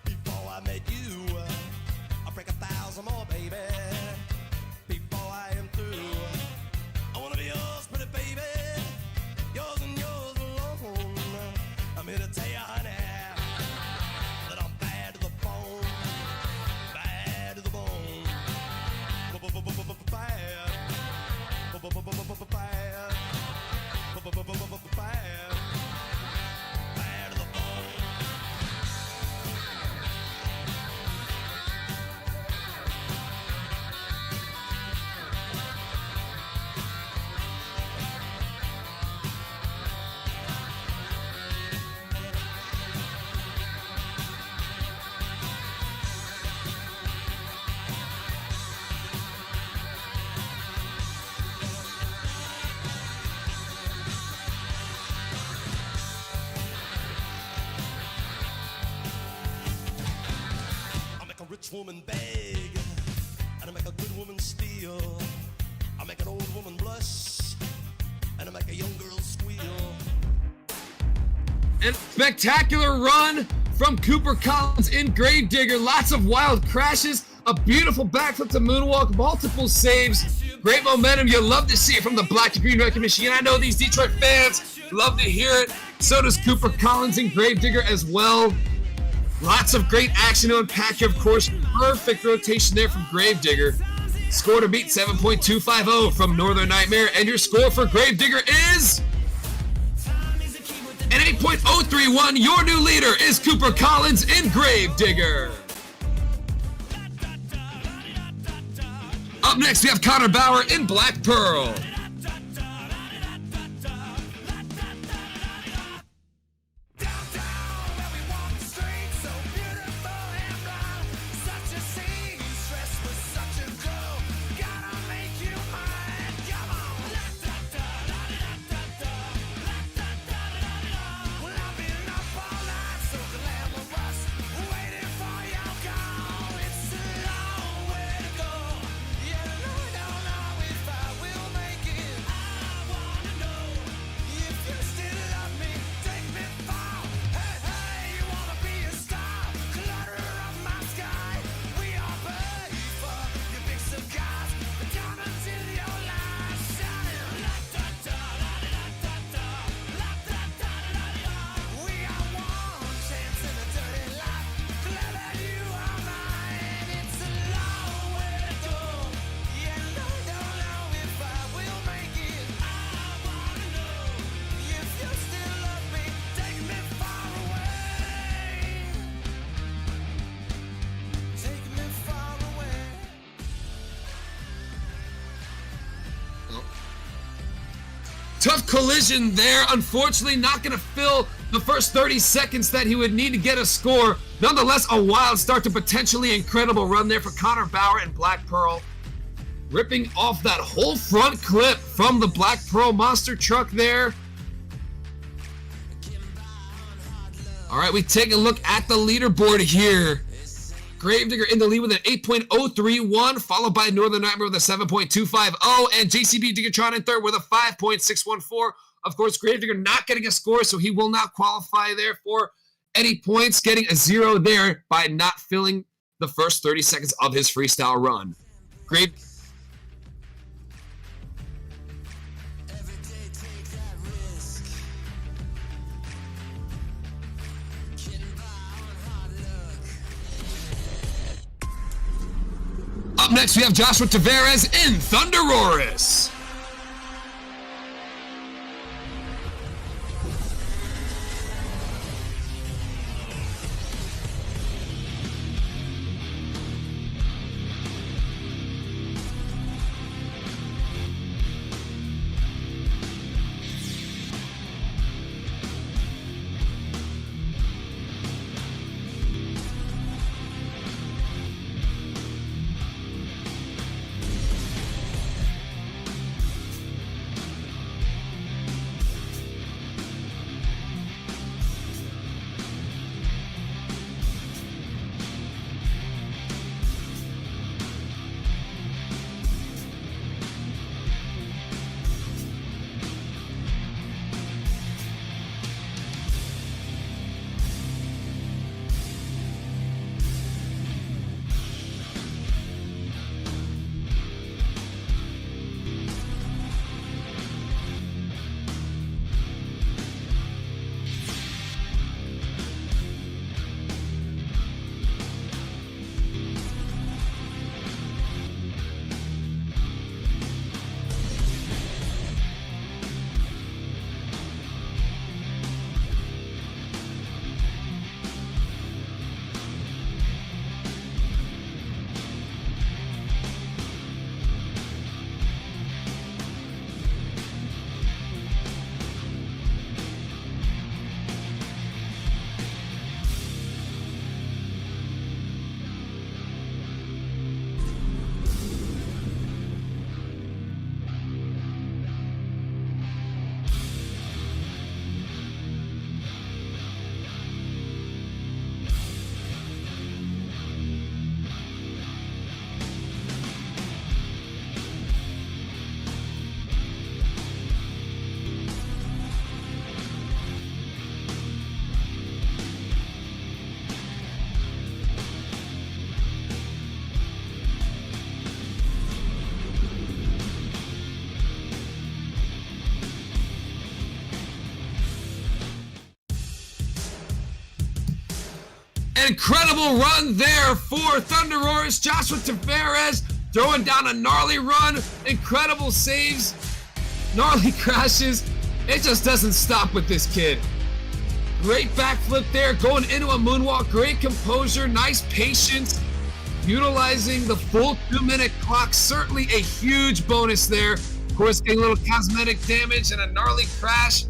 before I met you. I break 1,000 more, baby, before I am through. I wanna be yours, pretty baby, yours and yours alone. I'm here to tell you, honey, that I'm bad to the bone, bad to the bone, bad, bad, bad to the bone. I make a rich woman beg, and I make a good woman steal. I make an old woman blush, and I make a young girl squeal. And spectacular run from Cooper Collins in Gravedigger. Lots of wild crashes, a beautiful backflip to moonwalk, multiple saves, great momentum. You love to see it from the black to green wrecking machine. I know these Detroit fans love to hear it. So does Cooper Collins in Gravedigger as well. Lots of great action to unpack here, of course. Perfect rotation there from Gravedigger. Score to beat 7.250 from Northern Nightmare. And your score for Gravedigger is an 8.031. Your new leader is Cooper Collins in Gravedigger. Up next, we have Konner Bauer in Black Pearl. Tough collision there. Unfortunately, not going to fill the first 30 seconds that he would need to get a score. Nonetheless, a wild start to potentially incredible run there for Konner Bauer and Black Pearl. Ripping off that whole front clip from the Black Pearl monster truck there. All right, we take a look at the leaderboard here. Gravedigger in the lead with an 8.031, followed by Northern Nightmare with a 7.250, and JCB Digatron in third with a 5.614. Of course, Gravedigger not getting a score, so he will not qualify there for any points, getting a 0 there by not filling the first 30 seconds of his freestyle run. Grave. Up next, we have Joshwa Tavarez in ThunderROARus. Incredible run there for ThunderROARus. Joshwa Tavarez throwing down a gnarly run. Incredible saves. Gnarly crashes. It just doesn't stop with this kid. Great backflip there, going into a moonwalk. Great composure, nice patience. Utilizing the full 2-minute clock. Certainly a huge bonus there. Of course, getting a little cosmetic damage and a gnarly crash.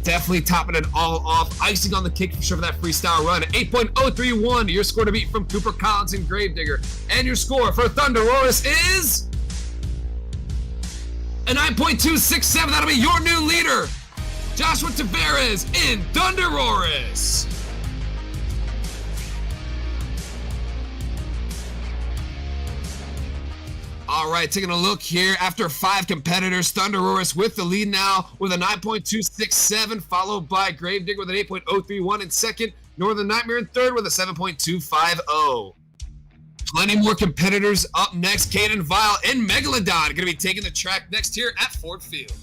Definitely topping it all off. Icing on the cake for sure for that freestyle run. 8.031, your score to beat from Cooper Collins and Gravedigger. And your score for ThunderROARus is a 9.267. That'll be your new leader, Joshwa Tavarez in ThunderROARus. All right, taking a look here. After 5 competitors, ThunderROARus with the lead now with a 9.267, followed by Gravedigger with an 8.031 in second. Northern Nightmare in third with a 7.250. Plenty more competitors up next. Kaden, Vial, and Megalodon going to be taking the track next here at Ford Field.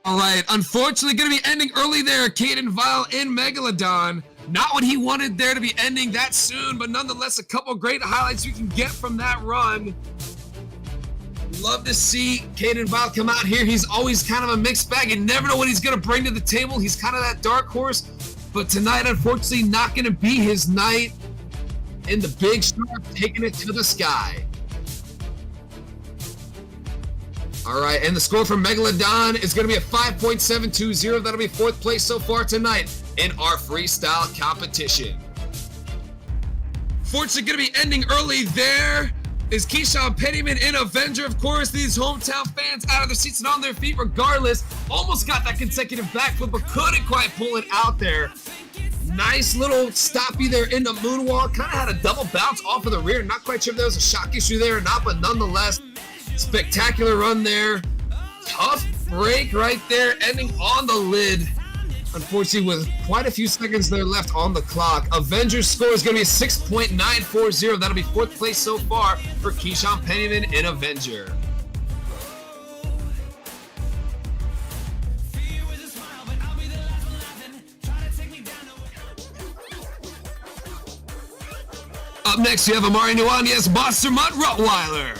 All right, unfortunately going to be ending early there. Kaden, Vial, and Megalodon. Not what he wanted there to be ending that soon, but nonetheless, a couple great highlights we can get from that run. Love to see Kaden Vial come out here. He's always kind of a mixed bag. You never know what he's going to bring to the table. He's kind of that dark horse, but tonight, unfortunately, not going to be his night. And the big shark taking it to the sky. All right, and the score from Megalodon is going to be a 5.720. That'll be 4th place so far tonight in our freestyle competition. Fortunately, going to be ending early there is Keshawn, Pennymon, and Avenger. Of course, these hometown fans out of their seats and on their feet regardless. Almost got that consecutive backflip, but couldn't quite pull it out there. Nice little stoppy there in the moonwalk. Kind of had a double bounce off of the rear. Not quite sure if there was a shock issue there or not, but nonetheless, spectacular run there. Tough break right there, ending on the lid. Unfortunately, with quite a few seconds there left on the clock. Avenger's score is going to be a 6.940. That'll be 4th place so far for Keshawn, Pennymon, and Avenger. Up next, we have Amari, Nuanes, Monster, Mutt, Rottweiler.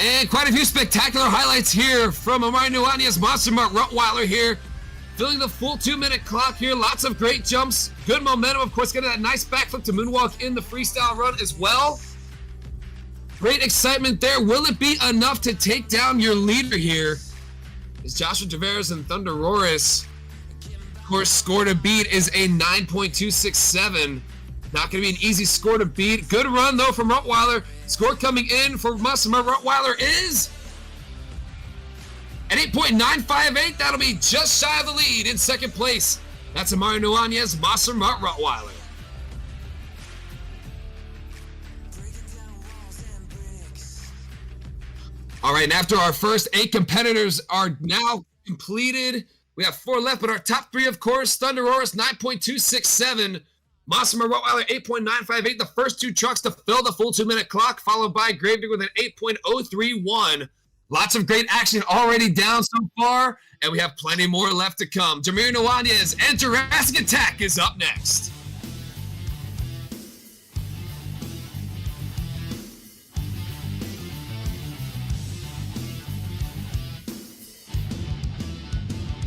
And quite a few spectacular highlights here from Amari, Nuanes, Monster, Mutt, Rottweiler here. Filling the full 2-minute clock here. Lots of great jumps. Good momentum. Of course, getting that nice backflip to moonwalk in the freestyle run as well. Great excitement there. Will it be enough to take down your leader here? Is Joshwa, Tavarez, and ThunderROARus. Of course, score to beat is a 9.267. Not going to be an easy score to beat. Good run, though, from Rottweiler. Score coming in for Monster Rottweiler is an 8.958. That'll be just shy of the lead in 2nd place. That's Amari, Nuanes, Monster Rottweiler. All right, and after our first 8 competitors are now completed, we have 4 left, but our top 3, of course, ThunderROARus, 9.267. Massimo Rottweiler 8.958, the first two trucks to fill the full 2-minute clock, followed by Gravedigger with an 8.031. Lots of great action already down so far, and we have plenty more left to come. Jamir Nuanes and Jurassic Attack is up next.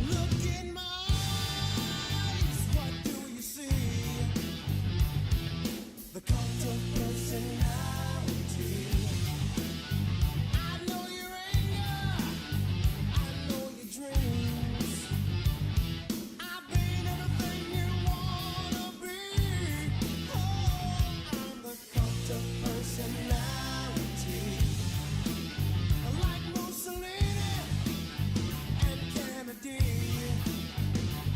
Look in my eyes, what do you see? The cult of personality. I know your anger, I know your dreams. I've been everything you wanna be. Oh, I'm the cult of personality. Like Mussolini and Kennedy.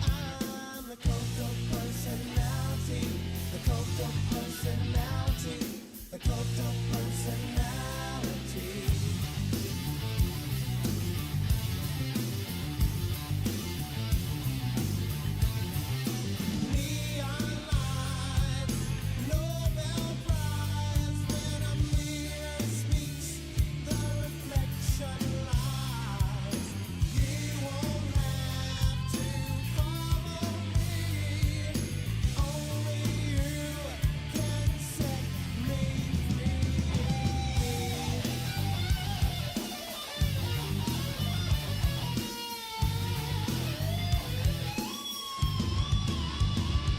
I'm the cult of personality. The cult of personality. The cult of personality. Neon lights, Nobel Prize. When a mirror speaks, the reflection lies. You won't have to follow me. Only you can set me free.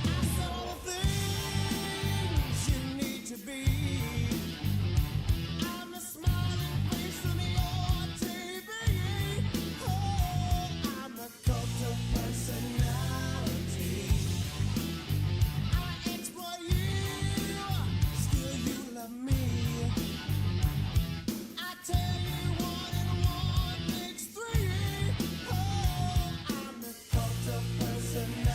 I saw the things you need to be. I'm the smiling face on your TV. Oh, I'm the cult of personality. I exploit you, still you love me. I tell you 1 and 1 makes 3. Oh, I'm the cult of personality.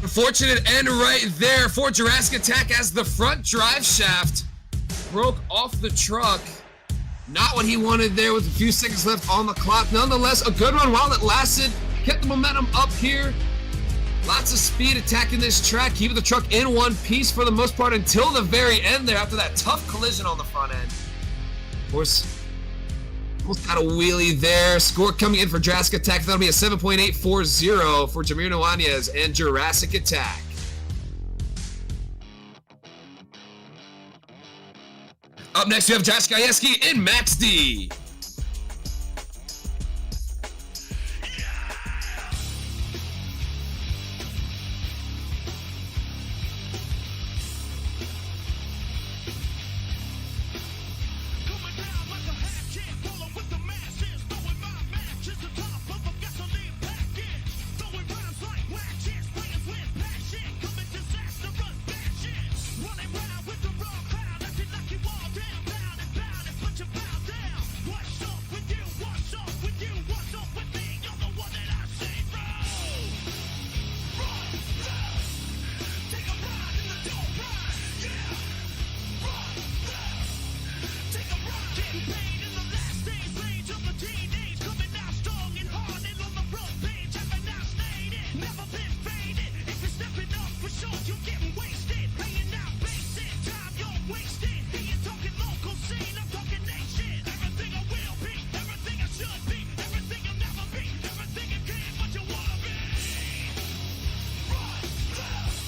Unfortunate end right there for Jurassic Attack as the front drive shaft broke off the truck. Not what he wanted there with a few seconds left on the clock. Nonetheless, a good run while it lasted. Kept the momentum up here. Lots of speed attacking this track, keeping the truck in one piece for the most part until the very end there after that tough collision on the front end. Of course, almost got a wheelie there. Score coming in for Jurassic Attack. That'll be a 7.840 for Jamir Nuanes and Jurassic Attack. Up next, we have Josh Gajewski and Max D. Coming down like a half chick, rolling with the masses, throwing my matches to top of a gasoline packet, throwing rhymes like matches, playing with passion, coming disastrous fashion, running round with the wrong crowd, acting like you all down, down and bound and put your bow down. What's up with you? What's up with you? What's up with me? You're the one that I say roll, run, left, take a ride in the dope ride, yeah, run, left. Take a ride, getting paid in the last days, rage of the teenage, coming out strong and hard and on the front page, having now stayed it, never been faded. If you're stepping up for sure, you're getting wasted, paying out basic time, you're wasted. He ain't talking local scene, I'm talking nation. Everything I will be, everything I should be, everything I'll never be, everything you can, but you wanna be. Run, left,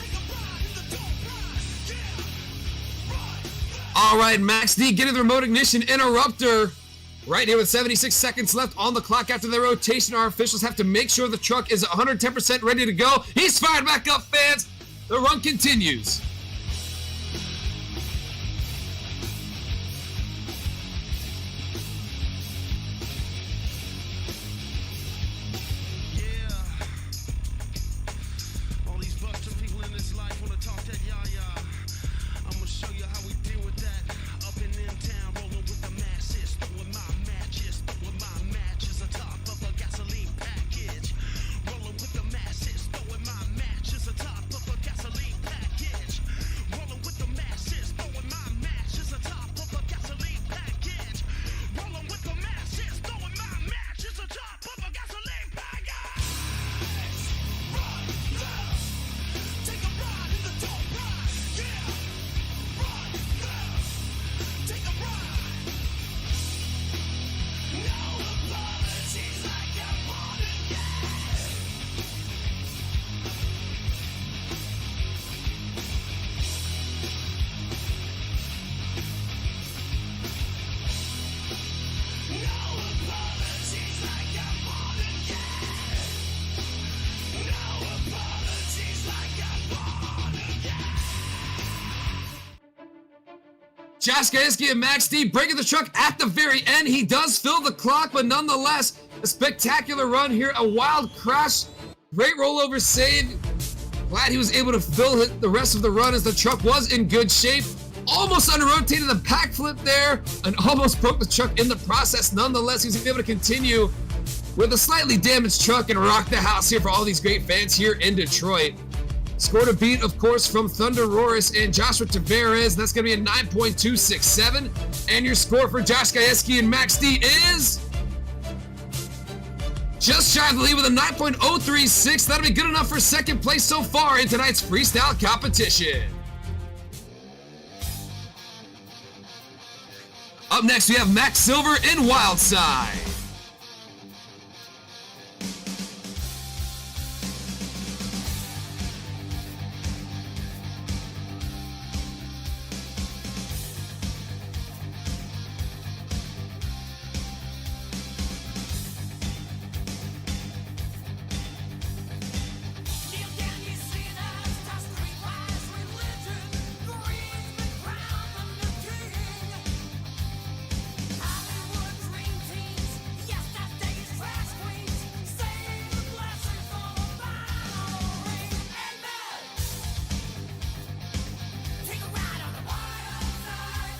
take a ride in the dope ride, yeah. Run, left. All right, Max D getting the remote ignition interrupter right here with 76 seconds left on the clock after the rotation. Our officials have to make sure the truck is 110% ready to go. He's fired back up, fans. The run continues. Yeah. All these buster people in this life wanna talk that yah-yah. I'ma show you how we deal with that. Up and in town, rolling with the masses, throwing my matches atop of a gasoline package. Rolling with the masses, throwing my matches atop of a gasoline package. Gajewski and Max D breaking the truck at the very end. He does fill the clock, but nonetheless, a spectacular run here. A wild crash. Great rollover save. Glad he was able to fill the rest of the run as the truck was in good shape. Almost unrotated the pack flip there and almost broke the truck in the process. Nonetheless, he was able to continue with a slightly damaged truck and rock the house here for all these great fans here in Detroit. Scored a beat, of course, from ThunderROARus and Joshwa Tavarez. That's going to be a 9.267. And your score for Josh Gajewski and Max D is just shy of the lead with a 9.036. That'll be good enough for second place so far in tonight's freestyle competition. Up next, we have Max Silver in Wildside. Kneel down, you sinners, toss streetwise religion. Green's been crowned the king. Hollywood dream teams, yesterday's trash queens. Save the blessing for the final ring. Amen. Take a ride on the wild side.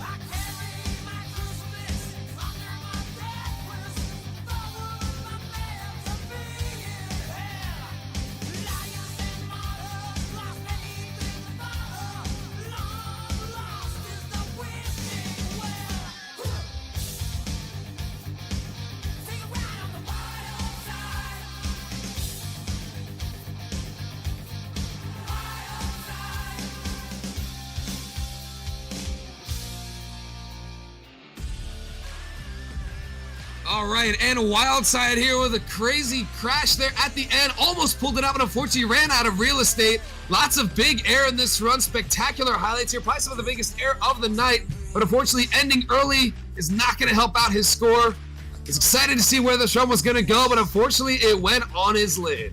I carry my crucifix under my necklace. Forward my man to be in hell. Liars and martyrs lost beneath the fire. Long lost is the wishing well. Take a ride on the wild side. Wild side. All right, and Wildside here with a crazy crash there at the end. Almost pulled it out, but unfortunately ran out of real estate. Lots of big air in this run. Spectacular highlights here. Probably some of the biggest air of the night, but unfortunately ending early is not going to help out his score. He's excited to see where this run was going to go, but unfortunately it went on his lid.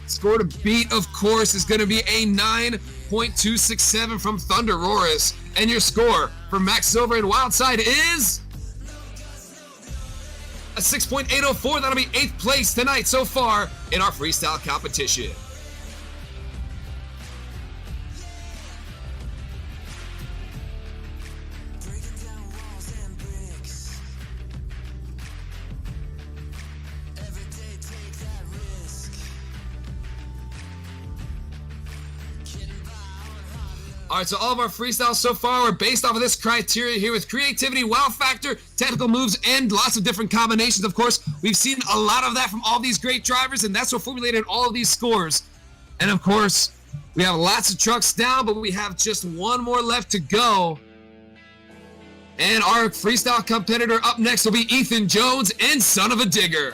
Score to beat, of course, is going to be a 9.267 from ThunderROARus. And your score for Max Silver and Wildside is a 6.804. That'll be 8th place tonight so far in our freestyle competition. All right, so all of our freestyles so far are based off of this criteria here with creativity, wow factor, technical moves, and lots of different combinations. Of course, we've seen a lot of that from all these great drivers, and that's what formulated all of these scores. And of course, we have lots of trucks down, but we have just one more left to go. And our freestyle competitor up next will be Ethan Jones and Son of a Digger.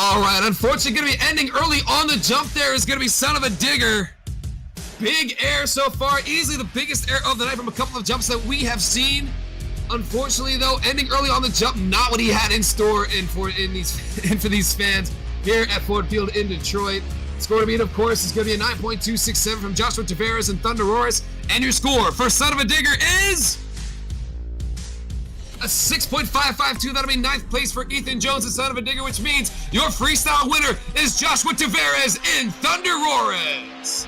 All right, unfortunately, going to be ending early on the jump there is going to be Son of a Digger. Big air so far, easily the biggest air of the night from a couple of jumps that we have seen. Unfortunately, though, ending early on the jump, not what he had in store for these fans here at Ford Field in Detroit. Score to beat, of course, is going to be a 9.267 from Joshwa, Tavarez, and ThunderROARus. And your score for Son of a Digger is a 6.552. That'll be 9th place for Ethan Jones and Son of a Digger, which means your freestyle winner is Joshwa Tavarez in ThunderROARus.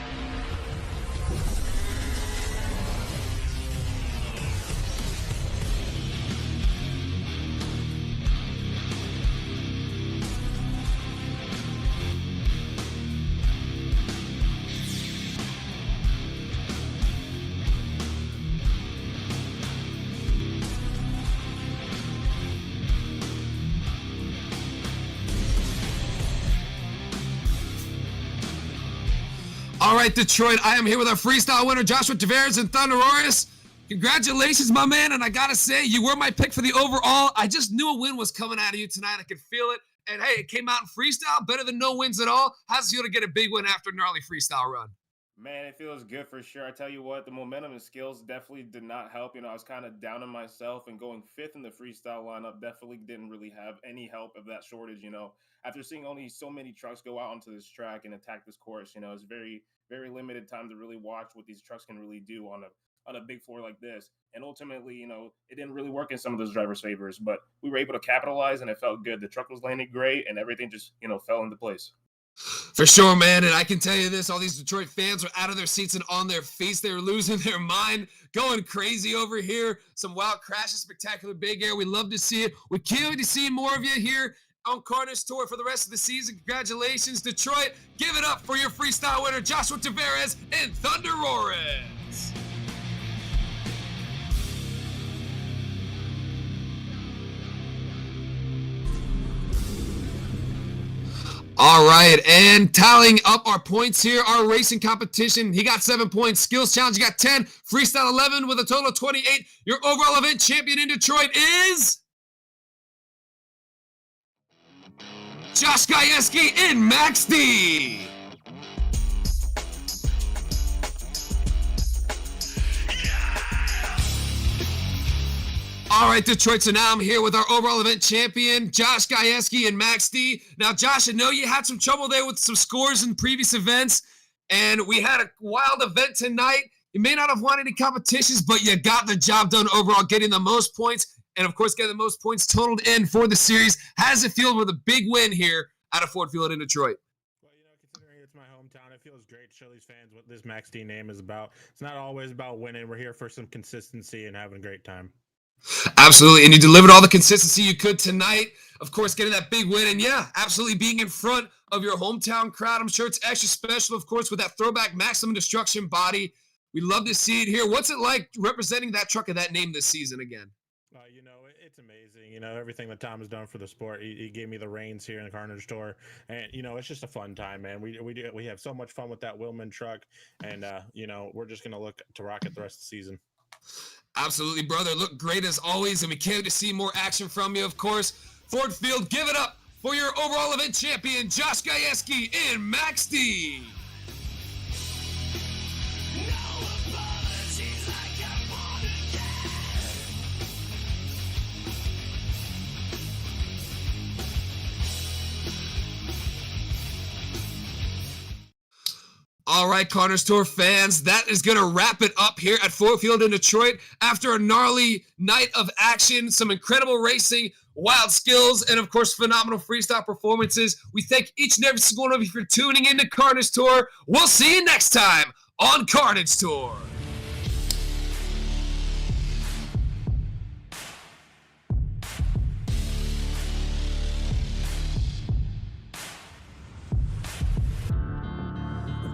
All right, Detroit, I am here with our freestyle winner, Joshwa Tavarez and ThunderROARus. Congratulations, my man, and I gotta say, you were my pick for the overall. I just knew a win was coming out of you tonight. I could feel it, and hey, it came out in freestyle, better than no wins at all. How's it feel to get a big win after a gnarly freestyle run? Man, it feels good for sure. I tell you what, the momentum and skills definitely did not help. You know, I was kind of down on myself, and going 5th in the freestyle lineup definitely didn't really have any help of that shortage, you know. After seeing only so many trucks go out onto this track and attack this course, you know, it's very, very limited time to really watch what these trucks can really do on a big floor like this. And ultimately, you know, it didn't really work in some of those drivers' favors, but we were able to capitalize, and it felt good. The truck was landing great, and everything just, you know, fell into place. For sure, man, and I can tell you this, all these Detroit fans were out of their seats and on their face. They were losing their mind, going crazy over here. Some wild crashes, spectacular big air. We love to see it. We can't wait to see more of you here on Carnage Tour for the rest of the season. Congratulations, Detroit. Give it up for your freestyle winner, Joshwa Tavarez and ThunderROARus. All right, and tallying up our points here, our racing competition, he got 7 points. Skills challenge, he got 10. Freestyle 11 with a total of 28. Your overall event champion in Detroit is Josh Gajewski in Max D. All right, Detroit, so now I'm here with our overall event champion, Josh Gajewski and Max D. Now, Josh, I know you had some trouble there with some scores in previous events, and we had a wild event tonight. You may not have won any competitions, but you got the job done overall, getting the most points, and of course, getting the most points totaled in for the series. How does it feel with a big win here out of Ford Field in Detroit? Well, you know, considering it's my hometown, it feels great to show these fans what this Max D name is about. It's not always about winning. We're here for some consistency and having a great time. Absolutely, and you delivered all the consistency you could tonight. Of course, getting that big win, and yeah, absolutely being in front of your hometown crowd. I'm sure it's extra special, of course, with that throwback Maximum Destruction body. We love to see it here. What's it like representing that truck and that name this season again? You know, it's amazing. You know, everything that Tom has done for the sport. He gave me the reins here in the Carnage Tour, and you know, it's just a fun time, man. We have so much fun with that Willman truck, and you know, we're just gonna look to rock it the rest of the season. Absolutely, brother. Look great as always, and we can't wait to see more action from you, of course. Ford Field, give it up for your overall event champion, Josh Gajewski in Max D. All right, Carnage Tour fans, that is going to wrap it up here at Ford Field in Detroit. After a gnarly night of action, some incredible racing, wild skills, and of course, phenomenal freestyle performances. We thank each and every single one of you for tuning into Carnage Tour. We'll see you next time on Carnage Tour.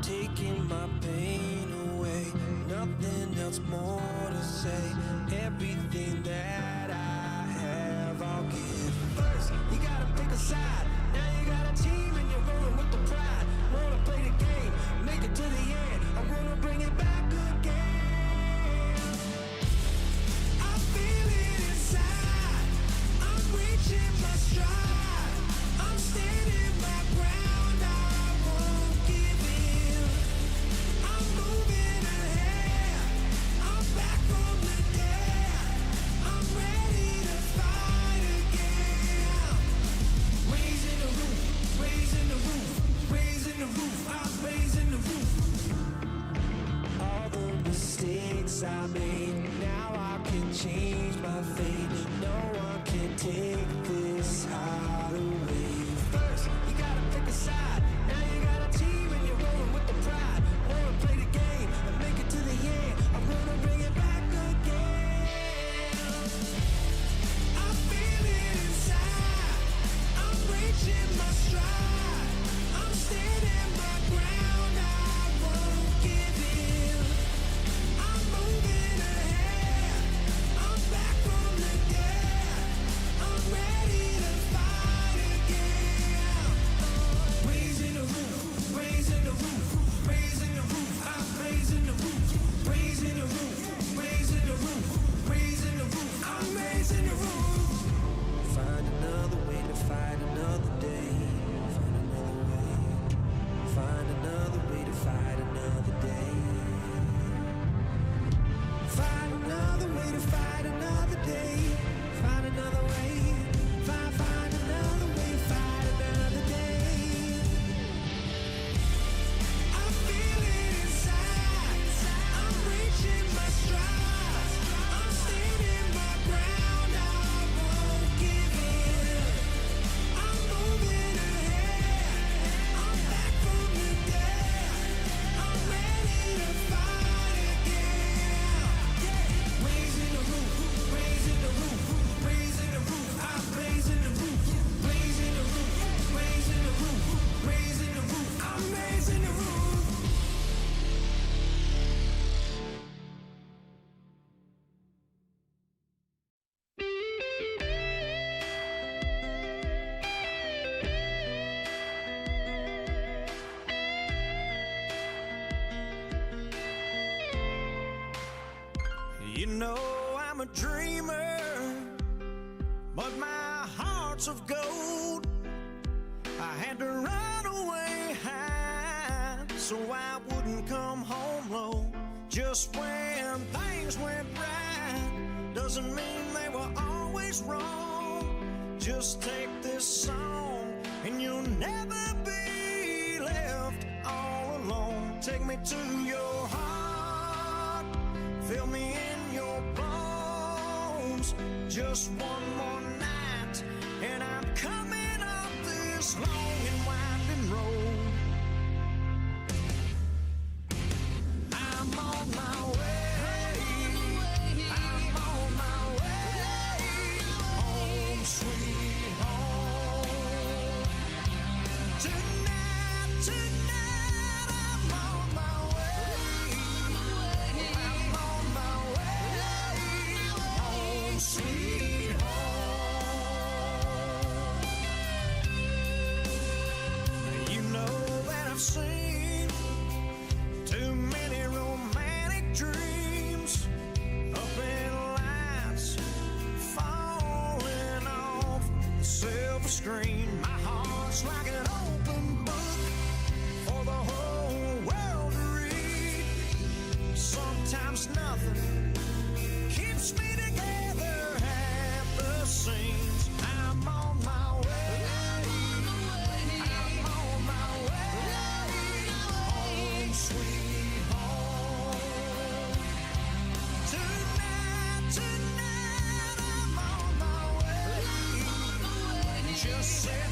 Taking my pain away, nothing else more to say. Everything that I have, I'll give. First, you gotta pick a side. Now you got a team and you're rolling with the pride. Wanna play the game, make it to the end. I'm gonna bring it back again. change my fate. No one can take this heart away. First, you gotta pick a side. Now you got a team and you're rolling with the pride. Wanna play the game and make it to the end. I'm gonna bring it back again. I feel it inside. I'm reaching my stride. I'm standing my ground. I won't give in. I'm moving ahead. I'm back from the dead. I'm ready to fight again. Raising the roof, raising the roof, raising the roof. I'm raising the roof, raising the roof, raising the roof, raising the roof. I'm raising the roof. Find another way to fight another day. Find another way. Find another way to fight another day. Find another way to fight another day. Find another way. Find another way to fight another day. I feel it inside. I'm reaching my stride. I'm standing my ground. I won't give in. I'm moving ahead. I'm back from the dead. I'm ready to fight again. Raising the roof, raising the roof, raising the roof. I'm raising the roof, raising the roof, raising the roof, raising the roof. I'm raising the roof. You know I'm a dreamer, but my heart's of gold. I had to run away high so I wouldn't come home low. Just when things went right doesn't mean they were always wrong. Just take this song and you'll never be left all alone. Take me to your heart, fill me in your bones. Just one more night and I'm coming up this long and winding road. I'm on my way. I'm on my way. Home, sweet home. Tonight, I'm on my way. I'm on my way. Home, sweet home. You know that I've seen too many romantic dreams up in lights falling off the silver screen. My heart's like an open book for the whole world to read. Sometimes nothing keeps me together half the seams. I'm on my way. I'm on my way. Home, sweet home. Tonight, I'm on my way. Just set